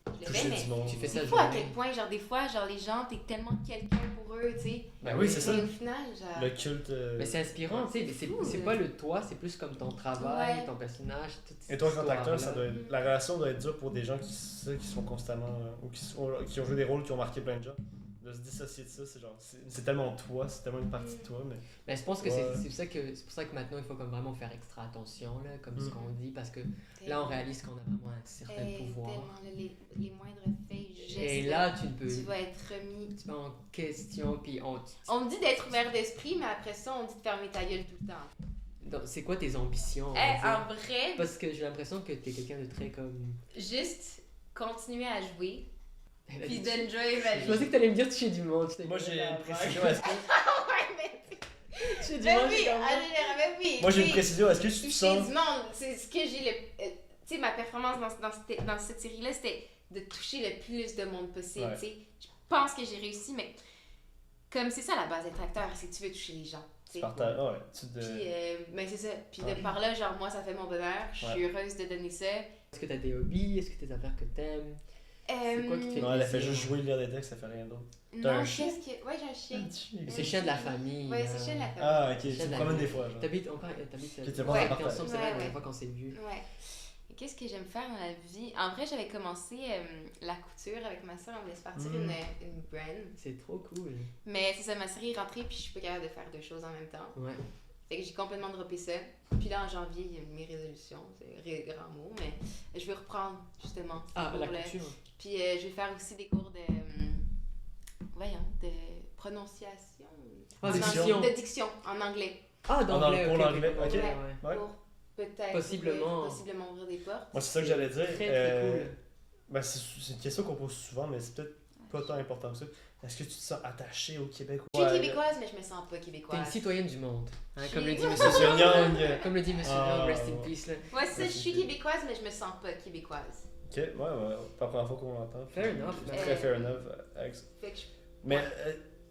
Speaker 2: je le
Speaker 1: Toucher
Speaker 2: fais, mais
Speaker 1: du monde.
Speaker 3: Tu fais ça
Speaker 2: c'est
Speaker 3: le
Speaker 2: fou à
Speaker 3: journée.
Speaker 2: quel point, genre, des fois, genre, les gens, t'es tellement quelqu'un pour eux, tu sais.
Speaker 1: Ben oui, c'est ça.
Speaker 2: Et au final, genre.
Speaker 1: Le culte.
Speaker 3: Mais c'est inspirant, tu sais, mais
Speaker 2: C'est fou,
Speaker 3: c'est
Speaker 2: là.
Speaker 3: pas le toi, c'est plus comme ton travail,
Speaker 2: Ouais.
Speaker 3: ton personnage, toute cette
Speaker 1: Et toi, quand acteur,
Speaker 3: histoire-là.
Speaker 1: la relation doit être dure pour des gens qui sont constamment. Ou qui ont joué des rôles qui ont marqué plein de gens. De se dissocier de ça, c'est genre. C'est tellement toi, c'est tellement une partie de toi, mais.
Speaker 3: Mais je pense que
Speaker 1: Ouais.
Speaker 3: c'est pour ça que maintenant il faut comme vraiment faire extra attention, là, comme ce
Speaker 1: Mm.
Speaker 3: qu'on dit, parce que là on réalise qu'on a vraiment un certain pouvoir.
Speaker 2: Tellement, là, les moindres faits, gestes.
Speaker 3: Et là tu ne peux.
Speaker 2: tu vas être remis.
Speaker 3: Tu vas en question, puis on.
Speaker 2: On me dit d'être ouvert d'esprit, mais après ça, on dit de fermer ta gueule tout le temps.
Speaker 3: C'est quoi tes ambitions? On va dire?
Speaker 2: En vrai,
Speaker 3: Parce que j'ai l'impression que t'es quelqu'un de très comme.
Speaker 2: juste continuer à jouer,
Speaker 3: Elle a
Speaker 2: puis
Speaker 3: dit-
Speaker 2: d'enjoy ma
Speaker 3: Je
Speaker 2: vie.
Speaker 3: pensais que t'allais me dire toucher du monde.
Speaker 1: Moi, j'ai une précision.
Speaker 2: Ouais, mais
Speaker 3: Toucher du
Speaker 2: ben
Speaker 3: monde,
Speaker 2: oui,
Speaker 3: c'est comme-
Speaker 2: ben oui.
Speaker 1: Moi, j'ai une
Speaker 2: oui.
Speaker 1: précision. Est-ce que tu te
Speaker 2: Toucher
Speaker 1: sens.
Speaker 2: du monde, c'est ce que j'ai le... tu sais, ma performance dans cette série-là, c'était de toucher le plus de monde possible,
Speaker 1: Ouais.
Speaker 2: tu sais. Je pense que j'ai réussi, mais comme c'est ça la base d'être acteur, c'est que tu veux toucher les gens, tu sais.
Speaker 1: Ouais,
Speaker 2: Puis, ben c'est ça. Puis
Speaker 1: Ouais.
Speaker 2: de par là, genre, moi, ça fait mon bonheur. Je suis heureuse de donner ça.
Speaker 3: Est-ce que t'as des hobbies? Est-ce que t'as des affaires que t'aimes? C'est quoi qui te fait
Speaker 1: Non, elle a fait
Speaker 3: plaisir?
Speaker 1: juste jouer, lire des textes, ça fait rien d'autre. T'as
Speaker 2: Non,
Speaker 1: un
Speaker 2: qu'est-ce que... Ouais, j'ai un chien.
Speaker 3: C'est le chien de la famille.
Speaker 2: Ouais, c'est le chien de la famille.
Speaker 1: Ah, ok, tu
Speaker 3: Chien
Speaker 1: te
Speaker 3: de la
Speaker 1: promènes
Speaker 3: famille.
Speaker 1: des fois, genre.
Speaker 3: T'habites
Speaker 1: Qui te
Speaker 3: on
Speaker 1: prend
Speaker 3: a
Speaker 1: en
Speaker 3: été
Speaker 1: partage.
Speaker 3: ensemble, c'est vrai, la
Speaker 2: Ouais,
Speaker 3: dernière
Speaker 2: ouais.
Speaker 3: fois qu'on s'est vus.
Speaker 2: Ouais. Et qu'est-ce que j'aime faire dans la vie? En vrai, j'avais commencé la couture avec ma soeur. On voulait se partir une brand.
Speaker 3: C'est trop cool.
Speaker 2: Mais c'est ça, ma série est rentrée, puis je suis pas capable de faire deux choses en même temps.
Speaker 3: Ouais.
Speaker 2: Fait que j'ai complètement droppé ça. Puis là, en janvier, il y a mes résolutions. C'est un grand mot, mais je vais reprendre, justement.
Speaker 3: Ah,
Speaker 2: pour
Speaker 3: la
Speaker 2: le-
Speaker 3: couture.
Speaker 2: Puis je vais faire aussi des cours de... voyons, de prononciation.
Speaker 3: Ah,
Speaker 2: En
Speaker 1: diction.
Speaker 2: anglais- de diction, en anglais.
Speaker 3: Ah, d'anglais,
Speaker 1: pour
Speaker 3: ok,
Speaker 1: l'anglais, ok.
Speaker 3: ouais.
Speaker 1: Ouais.
Speaker 2: Pour peut-être
Speaker 3: Possiblement.
Speaker 2: possiblement ouvrir des portes.
Speaker 1: Moi, c'est ça que j'allais dire.
Speaker 3: Très cool.
Speaker 1: Ben, c'est une question qu'on pose souvent, mais c'est peut-être pas tant important que ça. Est-ce que tu te sens attaché au Québec?
Speaker 2: Je suis québécoise, mais je me sens pas
Speaker 3: T'es une
Speaker 2: québécoise.
Speaker 3: citoyenne du monde. Hein,
Speaker 2: Je
Speaker 3: comme le
Speaker 2: suis-
Speaker 3: dit
Speaker 1: Monsieur
Speaker 3: Monsieur
Speaker 1: Young.
Speaker 3: Comme le dit Monsieur
Speaker 1: Ah,
Speaker 3: Young, rest in
Speaker 1: ouais.
Speaker 3: peace. Là.
Speaker 2: Ouais, ça, je suis québécoise, mais je me sens pas québécoise.
Speaker 1: Ok, ouais, pas la première fois qu'on l'entend.
Speaker 3: Fair enough,
Speaker 1: C'est
Speaker 3: man.
Speaker 1: Très fair enough. Alex.
Speaker 2: Fait que je...
Speaker 1: Mais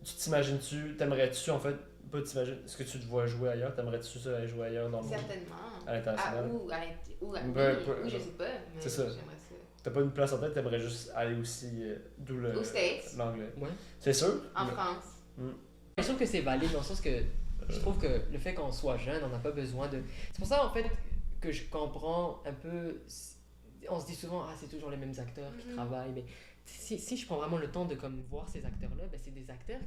Speaker 1: tu t'imagines-tu, t'aimerais-tu en fait, pas t'imagines, est-ce que tu te vois jouer ailleurs? T'aimerais-tu ça aller jouer ailleurs dans le monde?
Speaker 2: Certainement.
Speaker 1: À l'international?
Speaker 2: Où
Speaker 1: Ben,
Speaker 2: je sais pas, mais
Speaker 1: c'est ça.
Speaker 2: j'aimerais ça.
Speaker 1: T'as pas une place en tête, t'aimerais juste aller aussi, d'où le
Speaker 2: Aux States.
Speaker 1: l'anglais.
Speaker 3: Ouais.
Speaker 1: C'est sûr?
Speaker 2: En
Speaker 1: Mais-
Speaker 2: France.
Speaker 3: Je trouve que c'est valide dans le sens que je trouve que le fait qu'on soit jeune, on n'a pas besoin de. C'est pour ça en fait que je comprends un peu. On se dit souvent, ah, c'est toujours les mêmes acteurs qui travaillent, mais si je prends vraiment le temps de comme voir ces acteurs-là, ben, c'est des acteurs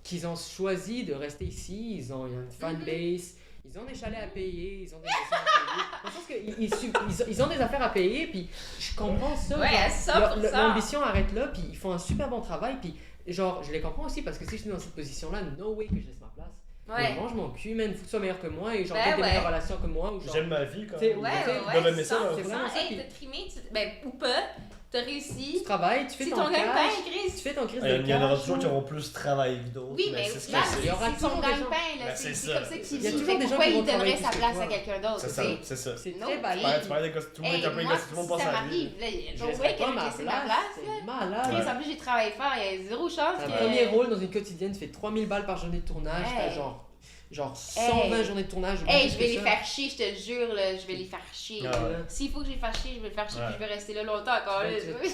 Speaker 3: qui ont choisi de rester ici, ils ont une fanbase, ils ont des chalets à payer, ils ont des maisons à payer. Dans le sens qu'ils ont des affaires à payer, puis je comprends ça.
Speaker 2: Ouais, à 100%.
Speaker 3: L'ambition arrête là, puis ils font un super bon travail, puis genre, je les comprends aussi parce que si je suis dans cette position-là, no way que je laisse ma place.
Speaker 2: Ouais.
Speaker 3: Mais mange mon cul, man, faut que tu sois meilleur que moi et genre,
Speaker 2: Ben
Speaker 3: t'aies des
Speaker 2: ouais.
Speaker 3: meilleures relations que moi. Ou genre,
Speaker 1: J'aime ma vie quand
Speaker 3: T'sais,
Speaker 1: même.
Speaker 3: ouais,
Speaker 1: Ils
Speaker 3: ouais,
Speaker 1: doivent aimer ça,
Speaker 2: 100%.
Speaker 1: leur
Speaker 3: c'est vraiment ça,
Speaker 2: Hey,
Speaker 3: puis-
Speaker 2: t'as trimé, ben, ou pas, t'as réussi.
Speaker 3: tu travailles, tu fais
Speaker 2: C'est
Speaker 3: ton
Speaker 2: ton gagne-pain,
Speaker 3: cash,
Speaker 2: Chris.
Speaker 3: tu fais ton crise
Speaker 1: Il
Speaker 3: de
Speaker 1: y en aura
Speaker 3: cash,
Speaker 1: toujours qui
Speaker 3: là.
Speaker 1: auront plus travaillé que d'autres.
Speaker 2: Oui, mais
Speaker 1: c'est
Speaker 2: au
Speaker 1: ce
Speaker 2: final,
Speaker 1: que
Speaker 3: il y aura
Speaker 2: c'est son
Speaker 3: toujours des gens.
Speaker 2: gagne-pain, là.
Speaker 1: Ben,
Speaker 2: C'est
Speaker 1: c'est
Speaker 2: comme
Speaker 1: ça.
Speaker 2: ça qu'il
Speaker 3: Il y a
Speaker 2: vit.
Speaker 3: toujours des gens
Speaker 2: Pourquoi
Speaker 3: qui
Speaker 2: il
Speaker 3: vont travailler
Speaker 2: donnerait sa
Speaker 3: plus que
Speaker 2: place
Speaker 3: toi.
Speaker 2: à quelqu'un d'autre,
Speaker 1: C'est
Speaker 2: tu
Speaker 1: ça,
Speaker 2: sais?
Speaker 1: c'est ça.
Speaker 3: C'est
Speaker 2: Non,
Speaker 3: très
Speaker 2: mais-
Speaker 3: valide.
Speaker 1: Tu parlais de tout le monde
Speaker 2: Hey,
Speaker 1: est un peu
Speaker 2: moi,
Speaker 1: égoïste, tout le monde
Speaker 2: si
Speaker 1: pense
Speaker 2: ça
Speaker 1: à la
Speaker 2: m'arrive,
Speaker 1: vie.
Speaker 2: là, il y a
Speaker 3: Je
Speaker 2: no way
Speaker 3: laisserai
Speaker 2: que
Speaker 3: pas
Speaker 2: je
Speaker 3: ma
Speaker 2: laisse ma place, là.
Speaker 3: c'est malade.
Speaker 2: Chris, en plus, j'ai travaillé fort, il y a zéro chance
Speaker 3: Un
Speaker 2: que...
Speaker 3: premier rôle dans une quotidienne, tu fais 3000 balles par journée de tournage,
Speaker 2: Hey.
Speaker 3: t'as genre 120
Speaker 2: Hey.
Speaker 3: journées de tournage.
Speaker 2: Hey,
Speaker 3: plus
Speaker 2: je vais
Speaker 3: que
Speaker 2: les
Speaker 3: ça.
Speaker 2: faire chier, je te le jure, là, je vais les faire chier.
Speaker 1: Ah ouais.
Speaker 2: S'il faut que je les fasse chier, je vais le faire chier,
Speaker 1: Ouais.
Speaker 2: puis je vais rester là longtemps encore.
Speaker 3: Ouais,
Speaker 2: là.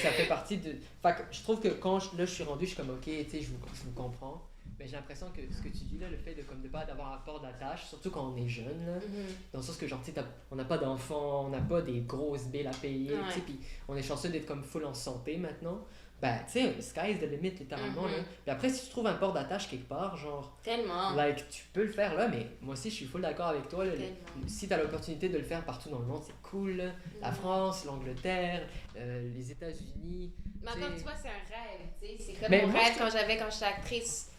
Speaker 3: Ça fait partie de. Fait que je trouve que quand je suis rendu, je suis comme ok, tu sais, je vous comprends. Mais j'ai l'impression que ce que tu dis là, le fait de comme de pas d'avoir un port d'attache, surtout quand on est jeune, là,
Speaker 2: Mhm.
Speaker 3: dans le sens que genre, tu sais, on n'a pas d'enfants, on n'a pas des grosses billes à payer,
Speaker 2: Ouais.
Speaker 3: tu sais, puis on est chanceux d'être comme full en santé maintenant. Ben, tu sais, sky is the limit littéralement.
Speaker 2: Mhm.
Speaker 3: Là. Puis après, si tu trouves un port d'attache quelque part, genre,
Speaker 2: Tellement.
Speaker 3: like, tu peux le faire là, mais moi aussi, je suis full d'accord avec toi. Là,
Speaker 2: Tellement.
Speaker 3: si tu as l'opportunité de le faire partout dans le monde, c'est cool. Là. La
Speaker 2: Mhm.
Speaker 3: France, l'Angleterre, les États-Unis.
Speaker 2: Mais
Speaker 3: tu
Speaker 2: encore,
Speaker 3: sais.
Speaker 2: tu vois, c'est un rêve, tu sais. C'est comme
Speaker 3: Mais
Speaker 2: mon
Speaker 3: moi,
Speaker 2: rêve
Speaker 3: je
Speaker 2: quand j'étais actrice.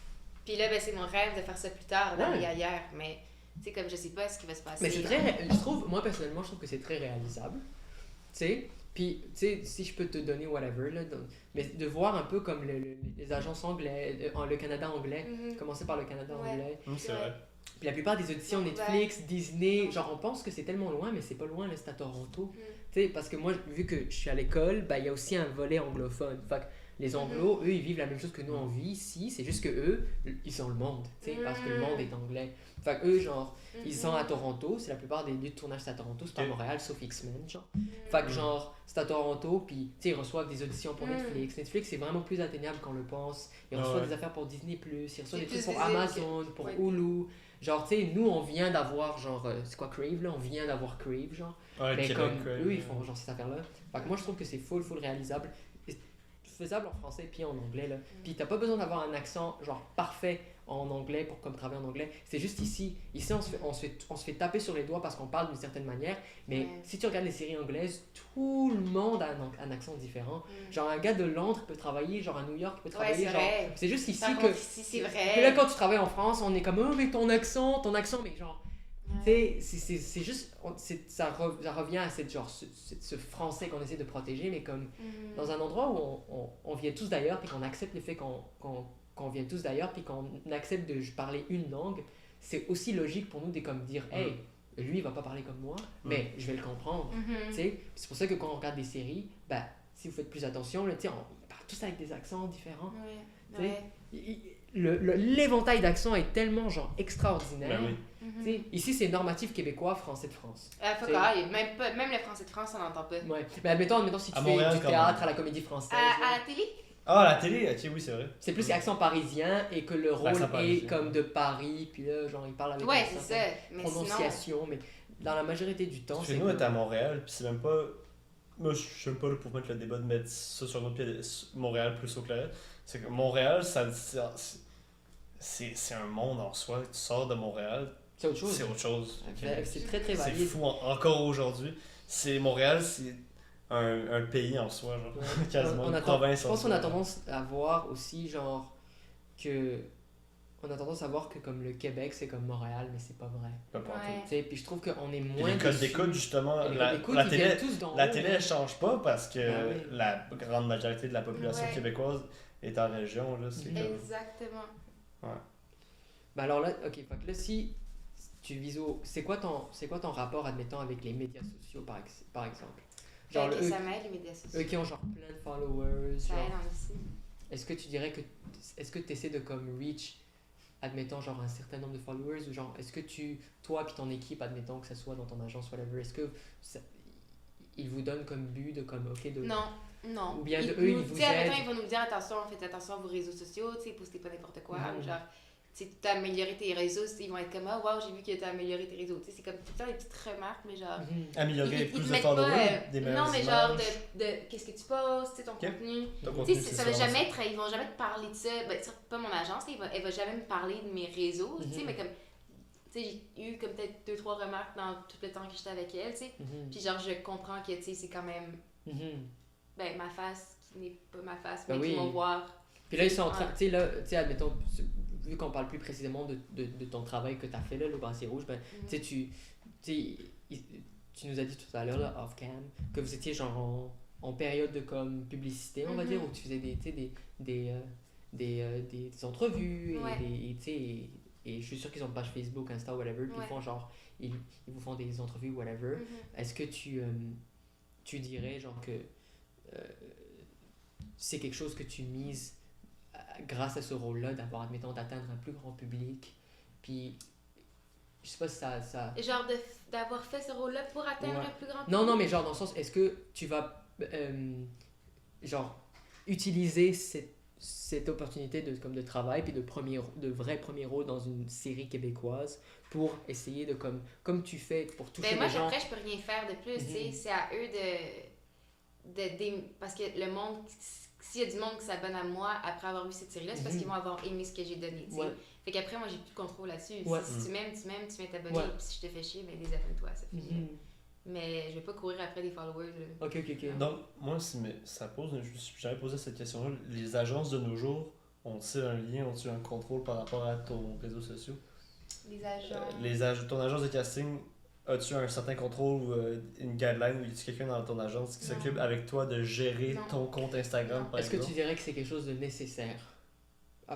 Speaker 2: Puis là, ben, c'est mon rêve de faire ça plus tard, d'aller
Speaker 3: Ouais.
Speaker 2: ailleurs. Mais, tu sais, comme je sais pas ce qui va se passer.
Speaker 3: Mais c'est très, je trouve, moi personnellement, je trouve que c'est très réalisable. Tu sais, puis, tu sais, si je peux te donner whatever, là, mais de voir un peu comme les agences anglais, le Canada anglais,
Speaker 2: Mhm.
Speaker 3: commencer par le Canada
Speaker 2: Ouais.
Speaker 3: anglais.
Speaker 1: C'est vrai.
Speaker 3: Puis la plupart des auditions
Speaker 2: Ouais.
Speaker 3: Netflix, Disney, genre on pense que c'est tellement loin, mais c'est pas loin, là, c'est à Toronto. Tu sais, parce que moi, vu que je suis à l'école, ben, il y a aussi un volet anglophone. Fait que les anglos, eux, ils vivent la même chose que nous on vit ici, c'est juste que eux, ils ont le monde, tu sais, parce que le monde est anglais. Fait que eux, genre, ils sont à Toronto, c'est la plupart des lieux de tournage c'est à Toronto, c'est pas à
Speaker 1: Ok.
Speaker 3: Montréal, sauf X-Men, genre. Fait que genre, c'est à Toronto, puis tu sais, ils reçoivent des auditions pour Netflix. Netflix, c'est vraiment plus atteignable qu'on le pense. Ils
Speaker 1: Ah
Speaker 3: reçoivent
Speaker 1: ouais.
Speaker 3: des affaires pour Disney+, ils reçoivent
Speaker 2: C'est
Speaker 3: des trucs
Speaker 2: plus
Speaker 3: pour
Speaker 2: visible
Speaker 3: Amazon, pour
Speaker 2: Ouais.
Speaker 3: Hulu. Genre, tu sais, nous, on vient d'avoir, genre, c'est quoi Crave, là? On vient d'avoir Crave, genre.
Speaker 1: Ouais,
Speaker 3: Mais
Speaker 1: Québec,
Speaker 3: comme
Speaker 1: ouais.
Speaker 3: eux, ils font genre cette affaire-là. Fait que moi, je trouve que c'est full réalisable. Et faisable en français puis en anglais, là. Puis t'as pas besoin d'avoir un accent, genre, parfait en anglais pour comme travailler en anglais. C'est juste ici on se fait taper sur les doigts parce qu'on parle d'une certaine manière, mais si tu regardes les séries anglaises, tout le monde a un accent différent. Genre un gars de Londres peut travailler, genre à New York peut travailler,
Speaker 2: c'est
Speaker 3: genre
Speaker 2: vrai.
Speaker 3: c'est juste ici
Speaker 2: Ici, c'est vrai.
Speaker 3: que là quand tu travailles en France, on est comme oh mais ton accent, mais genre c'est juste ça revient à cette genre ce français qu'on essaie de protéger, mais comme dans un endroit où on vient tous d'ailleurs, puis qu'on accepte le fait qu'on vient tous d'ailleurs, puis qu'on accepte de parler une langue, c'est aussi logique pour nous de comme dire hey, lui il va pas parler comme moi, mais je vais le comprendre. Tu sais, c'est pour ça que quand on regarde des séries, ben si vous faites plus attention, là, on parle tous avec des accents différents. L'éventail d'accents est tellement genre extraordinaire. Ici c'est normatif québécois, français de France.
Speaker 2: Même le français de France, on n'entend pas.
Speaker 3: Ouais. Mais admettons si tu fais
Speaker 1: Montréal,
Speaker 3: du théâtre à la Comédie Française.
Speaker 2: À la télé?
Speaker 1: Ah, la télé, ok, oui, c'est vrai.
Speaker 3: C'est plus accent parisien et que le rôle est comme de Paris, puis là, genre, il parle avec
Speaker 2: une certaine
Speaker 3: prononciation, mais dans la majorité du temps,
Speaker 1: c'est... Nous, on est à Montréal, puis c'est même pas... Moi, je suis même pas là pour mettre le débat de mettre ça sur notre pied, Montréal plus au claret. C'est que Montréal, c'est un monde en soi. Tu sors de Montréal,
Speaker 3: c'est autre chose.
Speaker 1: C'est autre chose.
Speaker 3: C'est très, très
Speaker 1: valide.
Speaker 3: valide.
Speaker 1: C'est fou, encore aujourd'hui. Montréal, c'est... Un pays en soi, genre, quasiment une province.
Speaker 3: Je pense qu'on a tendance à voir aussi, genre, que... On a tendance à voir que comme le Québec, c'est comme Montréal, mais c'est pas vrai. Puis je trouve qu'on est moins...
Speaker 1: Les codes d'écoute, justement, la télé, elle change pas parce que la grande majorité de la population québécoise est en région. Là, c'est
Speaker 2: exactement.
Speaker 3: Ben alors là, ok, fait que là, si tu vises c'est quoi ton rapport, admettons, avec les médias sociaux, par exemple?
Speaker 2: Genre ça m'aide, les médias sociaux.
Speaker 3: Eux qui ont genre plein de followers.
Speaker 2: Ça aide aussi.
Speaker 3: Est-ce que tu dirais que... Est-ce que tu essaies de comme reach, admettons, genre un certain nombre de followers, ou genre, est-ce que toi puis ton équipe, admettons que ça soit dans ton agence, whatever, est-ce que ils vous donnent comme but de comme, ok, de...
Speaker 2: Non.
Speaker 3: Ou bien ils vous aident.
Speaker 2: Ils vont nous dire, attention, faites attention à vos réseaux sociaux, tu sais, postez pas n'importe quoi, ou genre... Tu sais, t'as amélioré tes réseaux, ils vont être comme oh wow, j'ai vu que t'as amélioré tes réseaux. Tu sais, c'est comme tout le temps des petites remarques, mais genre.
Speaker 1: Améliorer plus de followers, des meilleures
Speaker 2: non, mais
Speaker 1: images.
Speaker 2: genre de qu'est-ce que tu postes, ton contenu. Tu sais, ça va jamais être. Ils vont jamais te parler de ça. Ben, c'est pas mon agence, elle va jamais me parler de mes réseaux, tu sais, mais comme. Tu sais, j'ai eu comme peut-être 2-3 remarques dans tout le temps que j'étais avec elle, tu sais. Puis genre, je comprends que, tu sais, c'est quand même. Ben, ma face qui n'est pas ma face, mais qui vont voir.
Speaker 3: Puis là, ils sont en train. Tu sais, admettons. Vu qu'on parle plus précisément de ton travail que tu as fait là, le bracelet rouge, ben, tu nous as dit tout à l'heure, là, off-cam, que vous étiez genre en période de comme publicité, on va dire, où tu faisais des entrevues, et je suis sûr qu'ils ont une page Facebook, Insta, whatever, puis ils font genre, ils vous font des entrevues, whatever. Est-ce que tu dirais genre que c'est quelque chose que tu mises grâce à ce rôle-là, d'atteindre un plus grand public, puis je sais pas si ça...
Speaker 2: Genre d'avoir fait ce rôle-là pour atteindre un plus grand public?
Speaker 3: Non, mais genre dans le sens, est-ce que tu vas genre utiliser cette opportunité de travail, puis de vrai premier rôle dans une série québécoise pour essayer de comme tu fais pour toucher les gens?
Speaker 2: Moi, après, je peux rien faire de plus, c'est à eux de parce que le monde... S'il y a du monde qui s'abonne à moi après avoir vu cette série-là, c'est parce qu'ils vont avoir aimé ce que j'ai donné. Fait qu'après, moi, j'ai plus de contrôle là-dessus. Si tu m'aimes, tu viens t'abonner. Puis si je te fais chier, désabonne-toi, ça finit. Mais je vais pas courir après des followers. Là.
Speaker 3: Ok.
Speaker 1: Donc, moi, ça pose, je me suis jamais posé cette question-là. Les agences de nos jours, ont-ils un lien, ont-ils un contrôle par rapport à ton réseau social?
Speaker 2: Les agences.
Speaker 1: Ton agence de casting, as-tu un certain contrôle ou une guideline, ou y a-tu quelqu'un dans ton agence qui s'occupe avec toi de gérer ton compte Instagram, par exemple?
Speaker 3: Est-ce que tu dirais que c'est quelque chose de nécessaire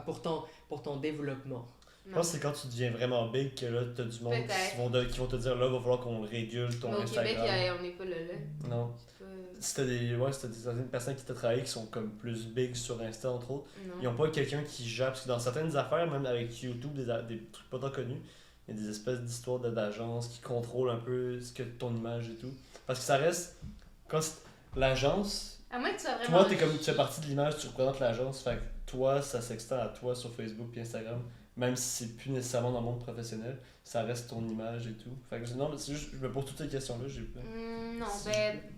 Speaker 3: pour ton développement?
Speaker 1: Je pense que c'est quand tu deviens vraiment big que là, tu as du monde qui vont te dire là, il va falloir qu'on régule ton Instagram.
Speaker 2: Au Québec, on n'est pas là.
Speaker 1: Non. Si t'as des certaines personnes qui t'ont travaillé qui sont comme plus big sur Insta, entre autres, ils n'ont pas quelqu'un qui gère. Parce que dans certaines affaires, même avec YouTube, des trucs pas tant connus, il y a des espèces d'histoires d'agences qui contrôlent un peu ton image et tout. Parce que ça reste. Quand l'agence.
Speaker 2: À moins que tu sois vraiment.
Speaker 1: Toi, tu fais partie de l'image, tu représentes l'agence. Fait que toi, ça s'extend à toi sur Facebook et Instagram. Même si c'est plus nécessairement dans le monde professionnel, ça reste ton image et tout. Fait que non, mais c'est juste, je me pose toutes ces questions-là.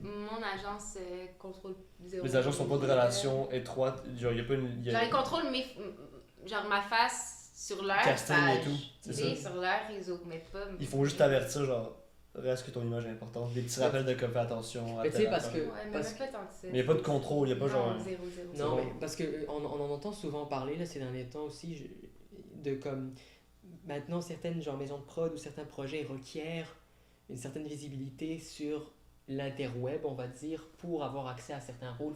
Speaker 2: Mon agence contrôle zéro.
Speaker 1: Les agences n'ont pas de relation étroite. Genre, il y a pas une.
Speaker 2: Genre, ils contrôlent genre ma face sur leur
Speaker 1: casting
Speaker 2: page.
Speaker 1: et tout. C'est ça.
Speaker 2: Sur leur réseau, mais pas...
Speaker 1: Il faut juste t'avertir, genre, reste que ton image est importante. Des petits rappels de comme fais attention.
Speaker 3: Mais tu sais, parce que.
Speaker 2: Ouais, mais même pas tant que ça.
Speaker 1: Mais il n'y a pas de contrôle, il n'y a pas genre.
Speaker 2: Non, zéro.
Speaker 3: Non, mais parce qu'on en entend souvent parler là, ces derniers temps aussi, de comme. Maintenant, certaines genre, maisons de prod ou certains projets requièrent une certaine visibilité sur l'interweb, on va dire, pour avoir accès à certains rôles.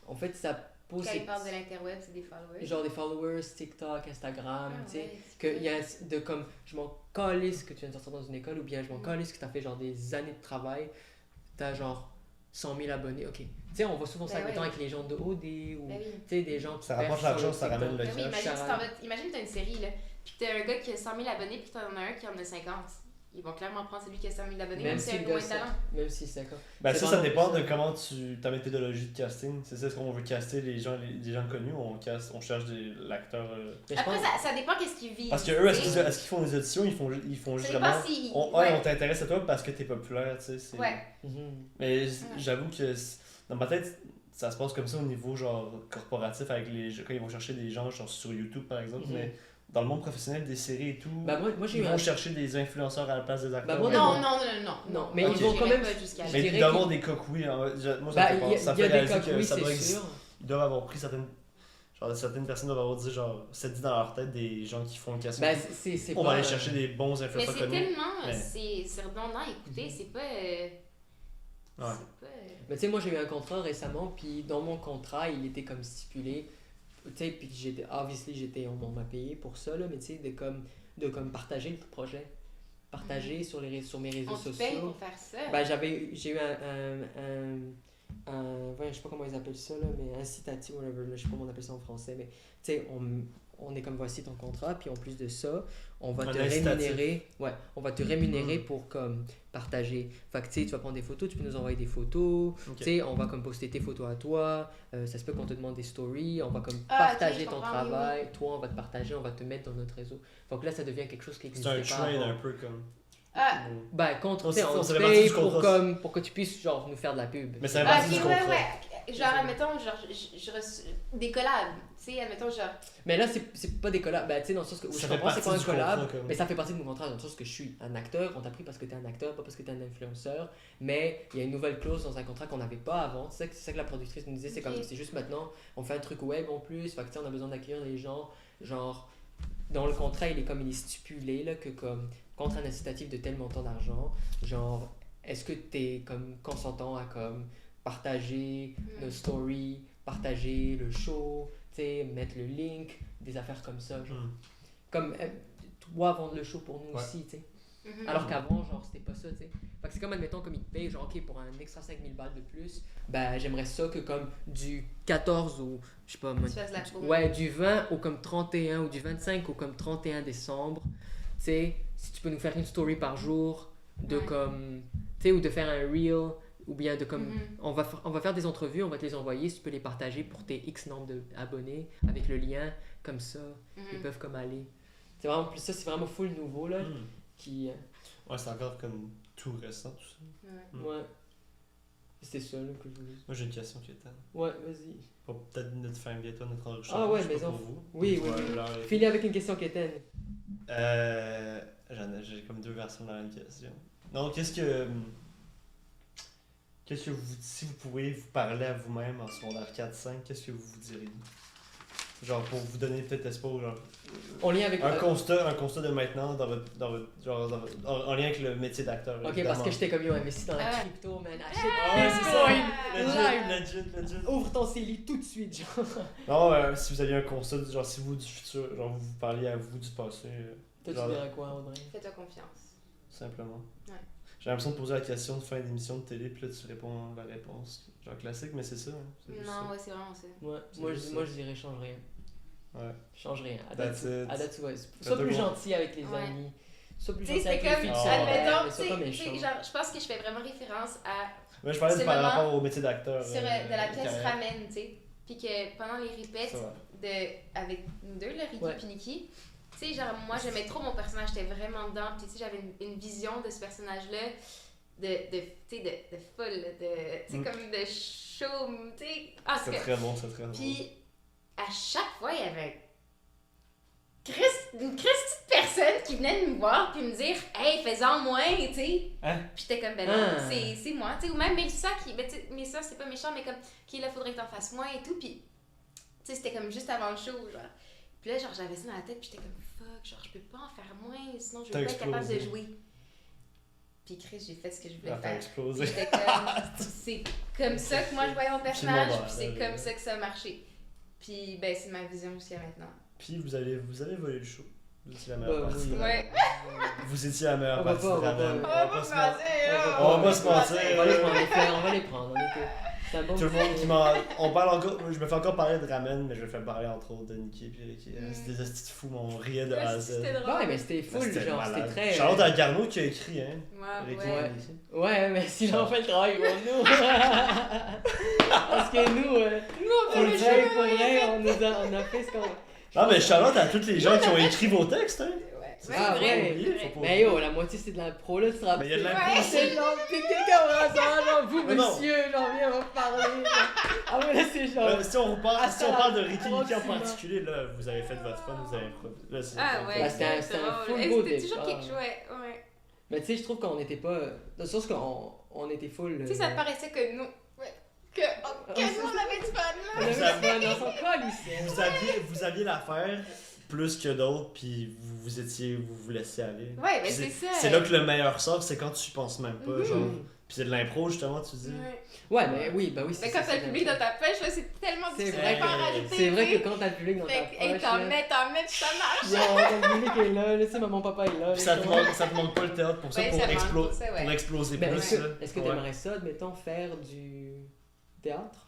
Speaker 3: En fait, ça pose.
Speaker 2: Quand ils parlent de l'interweb, c'est des followers.
Speaker 3: Genre des followers, TikTok, Instagram, tu sais.
Speaker 2: Ouais,
Speaker 3: Que y a de comme, je m'en calisse que tu viens de sortir dans une école, ou bien je m'en calisse que tu as fait genre des années de travail, tu as genre 100 000 abonnés, ok. Tu sais, on voit souvent ça mettons, avec les gens de OD, ou tu sais, des gens qui
Speaker 1: ça rapporte l'argent, ça ramène le
Speaker 2: cash. Imagine que tu as une série, là, puis que tu as un gars qui a 100 000 abonnés, puis que tu en as un qui en a 50. Ils vont clairement prendre celui qui a 100 000 abonnés, même s'il a moins de talent.
Speaker 3: Même si c'est d'accord.
Speaker 1: Ben ça dépend de comment ta méthodologie de casting. C'est ça, est-ce qu'on veut caster les gens connus ou on cherche l'acteur.
Speaker 2: Après, ça dépend qu'est-ce qu'ils visent.
Speaker 1: Parce que eux, est-ce qu'ils font des auditions, ils font juste vraiment. On t'intéresse à toi parce que t'es populaire, tu sais.
Speaker 2: Ouais.
Speaker 1: Mais j'avoue que dans ma tête, ça se passe comme ça au niveau genre corporatif avec quand ils vont chercher des gens genre sur YouTube par exemple, mais dans le monde professionnel des séries et tout, ils vont chercher des influenceurs à la place des acteurs.
Speaker 2: Non,
Speaker 3: mais ils vont quand même
Speaker 2: jusqu'à
Speaker 1: mais il doit y avoir des coques, oui. Moi, ça fait réaliser que ça doit exister. Ils doivent avoir pris certaines personnes doivent avoir dit genre, c'est dit dans leur tête des gens qui font le casting. On va aller chercher des bons influenceurs connus.
Speaker 2: Mais c'est redondant à écouter, c'est pas...
Speaker 3: Mais tu sais, moi j'ai eu un contrat récemment, puis dans mon contrat, il était comme stipulé, tu sais, puis on m'a payé pour ça, là, mais tu sais, de comme partager le projet. Partager sur mes réseaux sociaux. On te paye
Speaker 2: pour faire ça?
Speaker 3: J'ai eu je sais pas comment ils appellent ça, là, mais incitatif, whatever, là, je sais pas comment on appelle ça en français, mais tu sais, on est comme voici ton contrat, puis en plus de ça, on va te rémunérer. Ouais, on va te rémunérer pour comme partager. Fait que tu sais, tu vas prendre des photos, tu peux nous envoyer des photos. Tu sais, on va comme poster tes photos à toi. Ça se peut qu'on te demande des stories, on va comme partager ton travail. Oui. Toi, on va te partager, on va te mettre dans notre réseau. Fait que là, ça devient quelque chose qui existe pas.
Speaker 1: C'est un trade un peu comme.
Speaker 3: On te paye pour que tu puisses genre nous faire de la pub.
Speaker 1: Mais ça va partie du contrat.
Speaker 2: Genre, admettons, des collabs. Tu sais, admettons, genre.
Speaker 3: Mais là, c'est pas des collabs. Ben, tu sais, dans le sens que. Je comprends, c'est pas un collab. Mais ça fait partie de mon contrat, dans le sens que je suis un acteur. On t'a pris parce que t'es un acteur, pas parce que t'es un influenceur. Mais il y a une nouvelle clause dans un contrat qu'on n'avait pas avant. C'est ça que la productrice nous disait. C'est comme, c'est juste maintenant, on fait un truc web en plus. Fait que, tu sais, on a besoin d'accueillir les gens. Genre, dans le contrat, il est stipulé, là, que comme, contre un incitatif de tel montant d'argent, genre, est-ce que t'es comme consentant à comme partager nos stories, partager le show, mettre le link, des affaires comme ça, genre. Comme toi vendre le show pour nous aussi, tu sais. Alors qu'avant, genre, c'était pas ça, tu sais. Fait que c'est comme, admettons, comme ils te payent, genre, ok, pour un extra 5000 balles de plus, ben, j'aimerais ça que comme du 14 au, je sais pas, du 20 au comme 31 ou du 25 au comme 31 décembre, tu sais, si tu peux nous faire une story par jour, de comme, tu sais, ou de faire un reel, ou bien de comme, on va faire des entrevues, on va te les envoyer, si tu peux les partager pour tes X nombre d'abonnés, avec le lien, comme ça, ils peuvent comme aller. C'est vraiment, ça c'est vraiment full nouveau, là, qui...
Speaker 1: Ouais, c'est encore comme tout récent, tout ça.
Speaker 3: Ouais. C'était ça, là, que je voulais dire.
Speaker 1: Moi, j'ai une question qui est telle.
Speaker 3: Ouais, vas-y.
Speaker 1: Pour peut-être notre fin bientôt, notre enregistrement.
Speaker 3: Ah ouais, mais oui. Filer avec une question qui est telle.
Speaker 1: J'ai comme deux versions dans la même question. Donc, qu'est-ce que vous, si vous pouvez vous parler à vous-même en secondaire 4-5, qu'est-ce que vous vous diriez? Genre pour vous donner peut-être espoir, genre.
Speaker 3: En lien avec
Speaker 1: un constat de maintenant dans votre en lien avec le métier d'acteur.
Speaker 3: Ok, évidemment. Parce que j'étais comme yo, investi dans la crypto, man.
Speaker 1: Legit.
Speaker 3: Ouvre ton CELI tout de suite, genre.
Speaker 1: Non, si vous aviez un constat, genre si vous du futur, genre vous parliez à vous du passé.
Speaker 3: Toi, tu dirais quoi, Audrey?
Speaker 2: Fais-toi confiance.
Speaker 1: Simplement.
Speaker 2: Ouais.
Speaker 1: J'ai l'impression de poser la question de fin d'émission de télé, puis là tu réponds la réponse. Genre classique, mais c'est ça. Hein.
Speaker 2: C'est vraiment ça.
Speaker 3: Ouais, moi je dirais change rien.
Speaker 1: Ouais.
Speaker 3: Change rien. À date, ouais.
Speaker 1: Sois
Speaker 3: plus gentil avec les amis. Sois plus gentil avec les filles.
Speaker 2: Genre, je pense que je fais vraiment référence à.
Speaker 1: Ouais, je parlais par rapport au métier d'acteur.
Speaker 2: Sur de la pièce Ramen, tu sais. Puis que pendant les répètes avec nous deux, Ricky et Nikki, tu sais, genre, moi j'aimais trop mon personnage, j'étais vraiment dedans. Puis tu sais, j'avais une vision de ce personnage-là. De folle, tu sais, comme de show, tu sais.
Speaker 1: C'est très bon, c'est très bon.
Speaker 2: Puis, à chaque fois, il y avait une petite personne qui venait de me voir puis me dire « Hey, fais-en moins, tu sais. »
Speaker 1: Hein?
Speaker 2: Puis j'étais comme « Ben non, c'est moi. » Tu sais, ou même Mélissa qui, ben tu sais, Mélissa c'est pas méchant, mais comme « Ok, là, faudrait que t'en fasses moins et tout. » Puis, tu sais, c'était comme juste avant le show, genre. Puis là, genre, j'avais ça dans la tête puis j'étais comme « Fuck, genre, je peux pas en faire moins, sinon je vais pas être capable de jouer. » Puis Chris, j'ai fait ce que je voulais faire.
Speaker 1: Explosé.
Speaker 2: J'étais comme, c'est comme ça que moi je voyais mon personnage, puis c'est comme ça que ça a marché. Puis ben c'est ma vision jusqu'à maintenant.
Speaker 1: Puis vous avez volé le show. Vous étiez la meilleure partie.
Speaker 2: Ouais.
Speaker 1: Vous étiez la meilleure partie de Ramen.
Speaker 2: On va pas se mentir.
Speaker 1: On va pas se mentir.
Speaker 3: On va les prendre. C'est un bon
Speaker 1: tout le monde qui m'en... On parle encore... Je me fais encore parler de Ramen, mais je vais faire parler entre autres de Nikki et Ricky. C'est des astuces fous, on riait de A à Z.
Speaker 2: C'était drôle.
Speaker 3: Ouais, mais c'était full, genre, c'était très...
Speaker 1: Charlotte à Garneau qui a écrit, hein.
Speaker 3: Ouais, mais sinon on fait le travail pour nous. Parce que nous,
Speaker 2: on fait
Speaker 3: pour vrai, on a fait ce qu'on...
Speaker 1: Ah, mais Charlotte à tous les gens qui ont écrit vos textes, hein.
Speaker 3: Ah, vrai. Mais yo, la moitié c'est de l'impro là, tu te rappelles.
Speaker 1: Mais il y a de l'impro aussi.
Speaker 3: C'est genre, quelqu'un va genre, vous monsieur, genre, viens me parler. Ah, mais là c'est genre.
Speaker 1: Si on parle de Ricky Nikki en particulier, là, vous avez fait votre fun, vous avez. Là,
Speaker 2: ah, ouais.
Speaker 3: C'était un full beau départ.
Speaker 2: C'était toujours quelque chose, ouais.
Speaker 3: Mais tu sais, je trouve qu'on était pas. Dans le sens qu'on était full.
Speaker 2: Tu sais, ça paraissait que nous. Que nous on avait du fun là.
Speaker 3: On avait du fun dans son col ici.
Speaker 1: Vous aviez l'affaire plus que d'autres, puis vous vous laissiez aller.
Speaker 2: Ouais, mais c'est ça.
Speaker 1: C'est là que le meilleur sort, c'est quand tu y penses même pas, genre. Puis c'est de l'impro, justement, tu dis.
Speaker 3: Ouais, mais oui, bah oui,
Speaker 2: c'est ça. Mais quand t'as le public dans ta poche, là, c'est tellement difficile à rajouter.
Speaker 3: C'est vrai que quand t'as le public dans ta poche.
Speaker 2: Et t'en mets, puis ça marche.
Speaker 3: Non, ton public est là, tu sais, maman, papa est là.
Speaker 1: Puis ça te manque pas le théâtre pour ça, pour exploser plus.
Speaker 3: Est-ce que t'aimerais ça, admettons, faire du théâtre?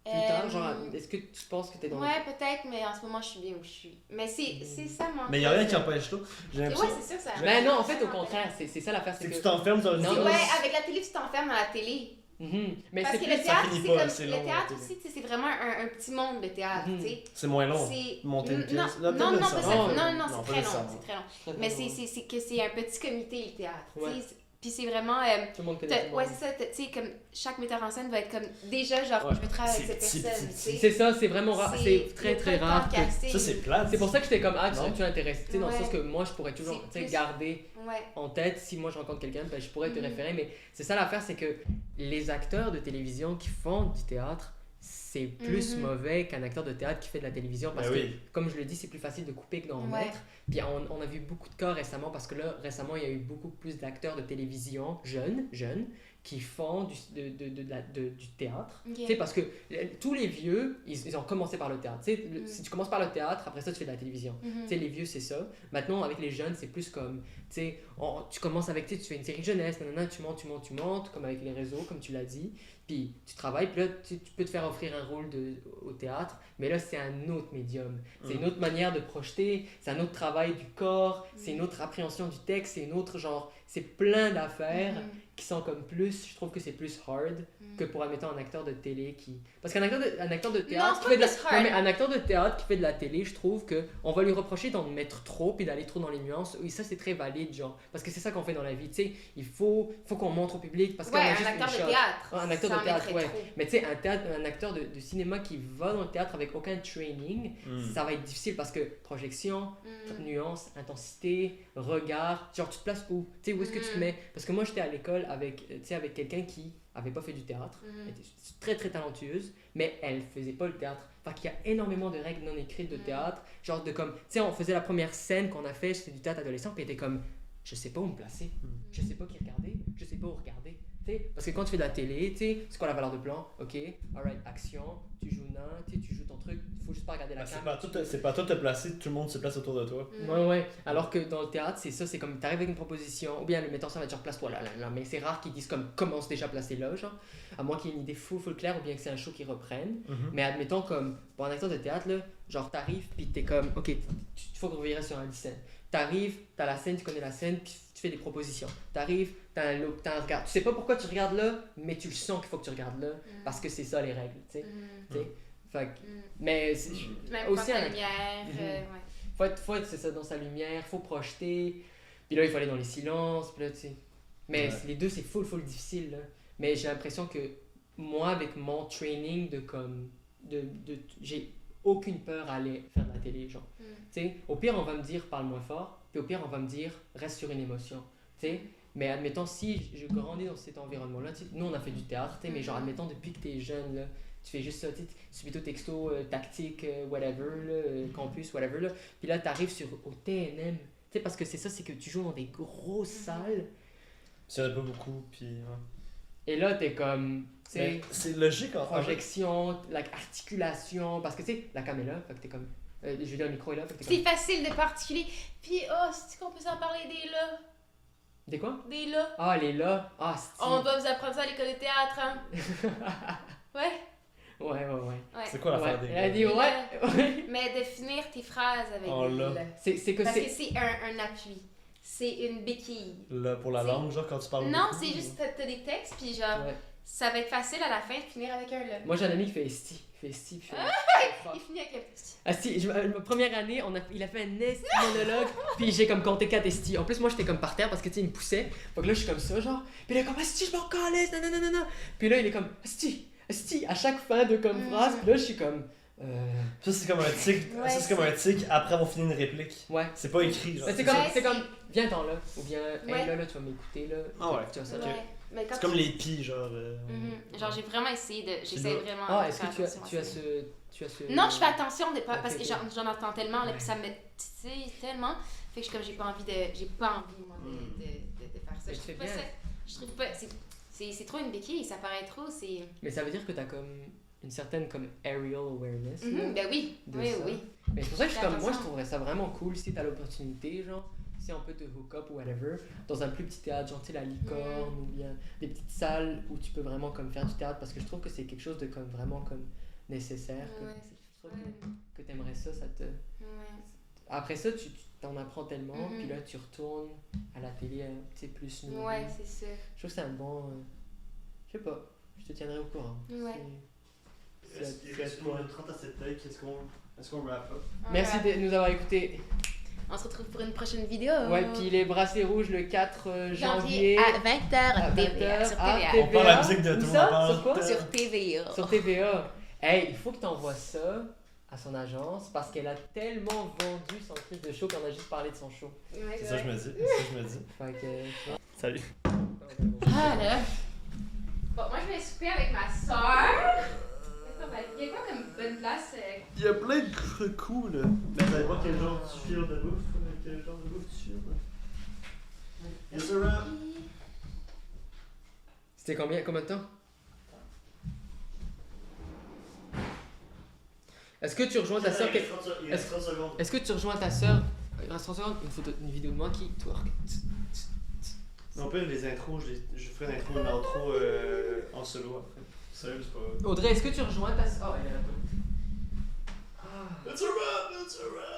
Speaker 3: Plus tard, genre, est-ce que tu penses que t'es dans...
Speaker 2: Ouais, peut-être, mais en ce moment, je suis bien où je suis. Mais c'est ça, mon...
Speaker 1: Mais y'a rien qui empêche toi.
Speaker 2: Ouais, c'est sûr, ça...
Speaker 3: Mais non, en fait, au contraire, c'est ça l'affaire,
Speaker 1: c'est que tu t'enfermes dans une
Speaker 2: zone. Ouais, avec la télé, tu t'enfermes dans la télé.
Speaker 3: Mais
Speaker 2: parce
Speaker 3: c'est
Speaker 2: que le théâtre, c'est comme... Le théâtre aussi, c'est vraiment un petit monde, le théâtre, tu sais.
Speaker 1: C'est moins long, monter une pièce.
Speaker 2: Non, c'est très long. Mais c'est que c'est un petit comité, le théâtre, tu sais. Puis c'est vraiment...
Speaker 3: tout le monde connaît.
Speaker 2: Ouais, c'est ça. Tu sais, comme chaque metteur en scène va être comme... Déjà, genre, je veux travailler avec cette personne, tu sais.
Speaker 3: C'est ça, c'est vraiment rare. C'est très, très rare.
Speaker 1: Ça, c'est plate.
Speaker 3: C'est pour ça que j'étais comme, tu m'intéresses. Tu sais, dans le sens que moi, je pourrais toujours garder en tête, si moi je rencontre quelqu'un, ben, je pourrais te référer. Mais c'est ça l'affaire, c'est que les acteurs de télévision qui font du théâtre, c'est plus mauvais qu'un acteur de théâtre qui fait de la télévision parce que, comme je le dis, c'est plus facile de couper que d'en mettre. Puis on a vu beaucoup de cas récemment parce que là, récemment, il y a eu beaucoup plus d'acteurs de télévision jeunes qui font du théâtre. Tu sais, parce que tous les vieux, ils ont commencé par le théâtre. Tu sais, si tu commences par le théâtre, après ça, tu fais de la télévision. Tu sais, les vieux, c'est ça. Maintenant, avec les jeunes, c'est plus comme, tu sais, tu commences avec, tu fais une série jeunesse, tu montes, comme avec les réseaux, comme tu l'as dit. Puis tu travailles, puis là, tu peux te faire offrir un rôle au théâtre, mais là, c'est un autre médium. C'est une autre manière de projeter, c'est un autre travail du corps, c'est une autre appréhension du texte, c'est une autre genre... C'est plein d'affaires qui sont comme plus... Je trouve que c'est plus hard que pour, admettons, un acteur de télé qui... Parce qu'un acteur de théâtre qui fait de la... mais un acteur de théâtre qui fait de la télé, je trouve qu'on va lui reprocher d'en mettre trop puis d'aller trop dans les nuances. Et ça, c'est très valide, genre. Parce que c'est ça qu'on fait dans la vie, tu sais. Il faut qu'on montre au public parce qu'on a juste
Speaker 2: un acteur de théâtre.
Speaker 3: Un acteur de théâtre, ouais. Mais tu sais, un acteur de cinéma qui va dans le théâtre avec aucun training, ça va être difficile parce que projection, nuance, intensité, regard, genre tu te places où? Tu sais, où est-ce que tu te mets? Parce que moi, j'étais à l'école avec quelqu'un qui avait pas fait du théâtre, elle était très très talentueuse, mais elle faisait pas le théâtre. Fait qu'il y a énormément de règles non écrites de théâtre, genre de comme, tu sais, on faisait la première scène qu'on a fait, c'était du théâtre adolescent, puis elle était comme, je sais pas où me placer, je sais pas qui regarder, je sais pas où regarder. Parce que quand tu fais de la télé, c'est quoi la valeur de plan? Ok, alright, action, tu joues nain, tu joues ton truc, faut juste pas regarder la caméra.
Speaker 1: C'est pas toi te placer, tout le monde se place autour de toi.
Speaker 3: Ouais. Alors que dans le théâtre, c'est ça, c'est comme t'arrives avec une proposition, ou bien le metteur ça va te dire place-toi là, mais c'est rare qu'ils disent comme commence déjà à placer là, genre, à moins qu'il y ait une idée full claire, ou bien que c'est un show qui reprenne. Mais admettons comme, pour un acteur de théâtre, là, genre t'arrives, puis t'es comme, ok, il faut qu'on revienne sur une scène. T'arrives, t'as la scène, tu connais la scène, puis tu fais des propositions. T'arrives, t'as un look, t'as un regard. Tu sais pas pourquoi tu regardes là, mais tu le sens qu'il faut que tu regardes là, parce que c'est ça les règles, tu sais. Fait mais
Speaker 2: même
Speaker 3: aussi
Speaker 2: la lumière,
Speaker 3: faut être c'est ça, dans sa lumière, faut projeter. Puis là, il faut aller dans les silences, puis là, tu sais. Mais les deux, c'est full difficile, là. Mais j'ai l'impression que moi, avec mon training de comme... j'ai aucune peur à aller faire de la télé, genre. Tu sais, au pire, on va me dire parle moins fort, puis au pire, on va me dire reste sur une émotion. Tu sais, mais admettons, si je grandis dans cet environnement-là, nous on a fait du théâtre, mais genre, admettons, depuis que t'es jeune, là, tu fais juste ça, tu sais, plutôt texto, tactique, whatever, là, campus, whatever, là. Puis là, t'arrives au TNM, tu sais, parce que c'est ça, c'est que tu joues dans des grosses salles.
Speaker 1: S'il y en a pas beaucoup, puis... Ouais.
Speaker 3: Et là, t'es comme...
Speaker 1: Mais c'est logique en fait.
Speaker 3: Projection, articulation, parce que tu sais, la caméra, fait que t'es comme... je veux dire, le micro est là, fait que t'es
Speaker 2: C'est facile de particulier. Puis, c'est qu'on peut s'en parler des là.
Speaker 3: Des quoi?
Speaker 2: Des là.
Speaker 3: Ah, les là. Ah, c'est...
Speaker 2: On doit vous apprendre ça à l'école de théâtre, hein. Ouais.
Speaker 3: Ouais.
Speaker 1: C'est quoi l'affaire des
Speaker 3: Elle a dit ouais.
Speaker 2: Mais définir tes phrases avec
Speaker 1: des
Speaker 2: là.
Speaker 3: C'est que
Speaker 2: parce que c'est un appui. C'est une béquille.
Speaker 1: Là, pour la langue, genre, quand tu parles
Speaker 2: non,
Speaker 1: beaucoup,
Speaker 2: c'est juste, t'as des textes, puis genre, ça va être facile à la fin de finir avec un là.
Speaker 3: Moi, j'ai un ami qui fait esti. Il
Speaker 2: finit avec un petit.
Speaker 3: Esti, ma première année, il a fait un esti monologue, puis j'ai comme compté 4 esti. En plus, moi, j'étais comme par terre parce que tu sais, il me poussait. Donc là, je suis comme ça, genre. Puis là, comme esti, je m'en calisse, non. Puis là, il est comme esti, à chaque fin de comme phrase. Puis là, je suis comme.
Speaker 1: Ça, c'est comme un tic.
Speaker 2: Ouais,
Speaker 1: ça, c'est comme un tic après avoir fini une réplique.
Speaker 3: Ouais.
Speaker 1: C'est pas écrit, genre.
Speaker 3: C'est comme, viens-t'en là. Ou bien, hey, là, tu vas m'écouter, là.
Speaker 1: Ah ouais.
Speaker 3: Tu vois ça,
Speaker 2: Mais quand
Speaker 1: c'est comme les pis, genre.
Speaker 2: Genre, j'ai vraiment essayé de. J'essaie vraiment.
Speaker 3: Ah, est-ce que tu as ce.
Speaker 2: Non, je fais attention de pas. Parce que j'en entends tellement, là, puis ça me titille tellement. Fait que je suis comme, j'ai pas envie, moi, de faire ça. Je trouve pas. C'est trop une béquille, ça paraît trop.
Speaker 3: Mais ça veut dire que t'as comme une certaine comme aerial awareness.
Speaker 2: Ben oui. Oui.
Speaker 3: Mais c'est pour ça que moi, je trouverais ça vraiment cool si t'as l'opportunité, genre. Si on peut te hook up ou whatever, dans un plus petit théâtre, genre tu sais, la Licorne ou bien des petites salles où tu peux vraiment comme faire du théâtre, parce que je trouve que c'est quelque chose de comme vraiment comme nécessaire. Je trouve que t'aimerais ça te... Après ça, tu t'en apprends tellement, puis là tu retournes à la télé, tu sais, plus nouveau.
Speaker 2: Ouais, c'est ça.
Speaker 3: Je trouve que c'est un bon... je sais pas, je te tiendrai au courant.
Speaker 2: Ouais.
Speaker 1: Il reste pour une 30 à 7 takes, est-ce qu'on wrap up?
Speaker 3: Merci de nous avoir écoutés.
Speaker 2: On se retrouve pour une prochaine vidéo.
Speaker 3: Ouais, puis les bracelets rouges le 4 janvier
Speaker 2: à 20h TVA. Sur TVA.
Speaker 1: On parle la musique de tout.
Speaker 3: Sur quoi?
Speaker 2: Sur TVA.
Speaker 3: Sur TVA. Hey, il faut que tu envoies ça à son agence parce qu'elle a tellement vendu son truc de show qu'on a juste parlé de son show.
Speaker 1: Ouais, c'est ça que je me dis.
Speaker 3: Fait que,
Speaker 1: salut.
Speaker 2: Ah là. Bon, moi je vais souper avec ma soeur. Il y a quoi comme bonne place?
Speaker 1: Il y a plein de coups là. Mais vous savez pas quel genre tu files de bouffe? Quel genre de bouffe tu files? Yes, sir.
Speaker 3: C'était combien de temps? Est-ce que tu rejoins ta soeur? Est-ce que tu rejoins ta soeur? Il reste 30 secondes, une vidéo de moi qui twerk.
Speaker 1: Non, pas les intros, je ferai une intro, une outro en solo après. Sérieux, c'est pas.
Speaker 3: Audrey, est-ce que tu rejoins ta soeur? Oh, elle est là.
Speaker 1: It's a wrap!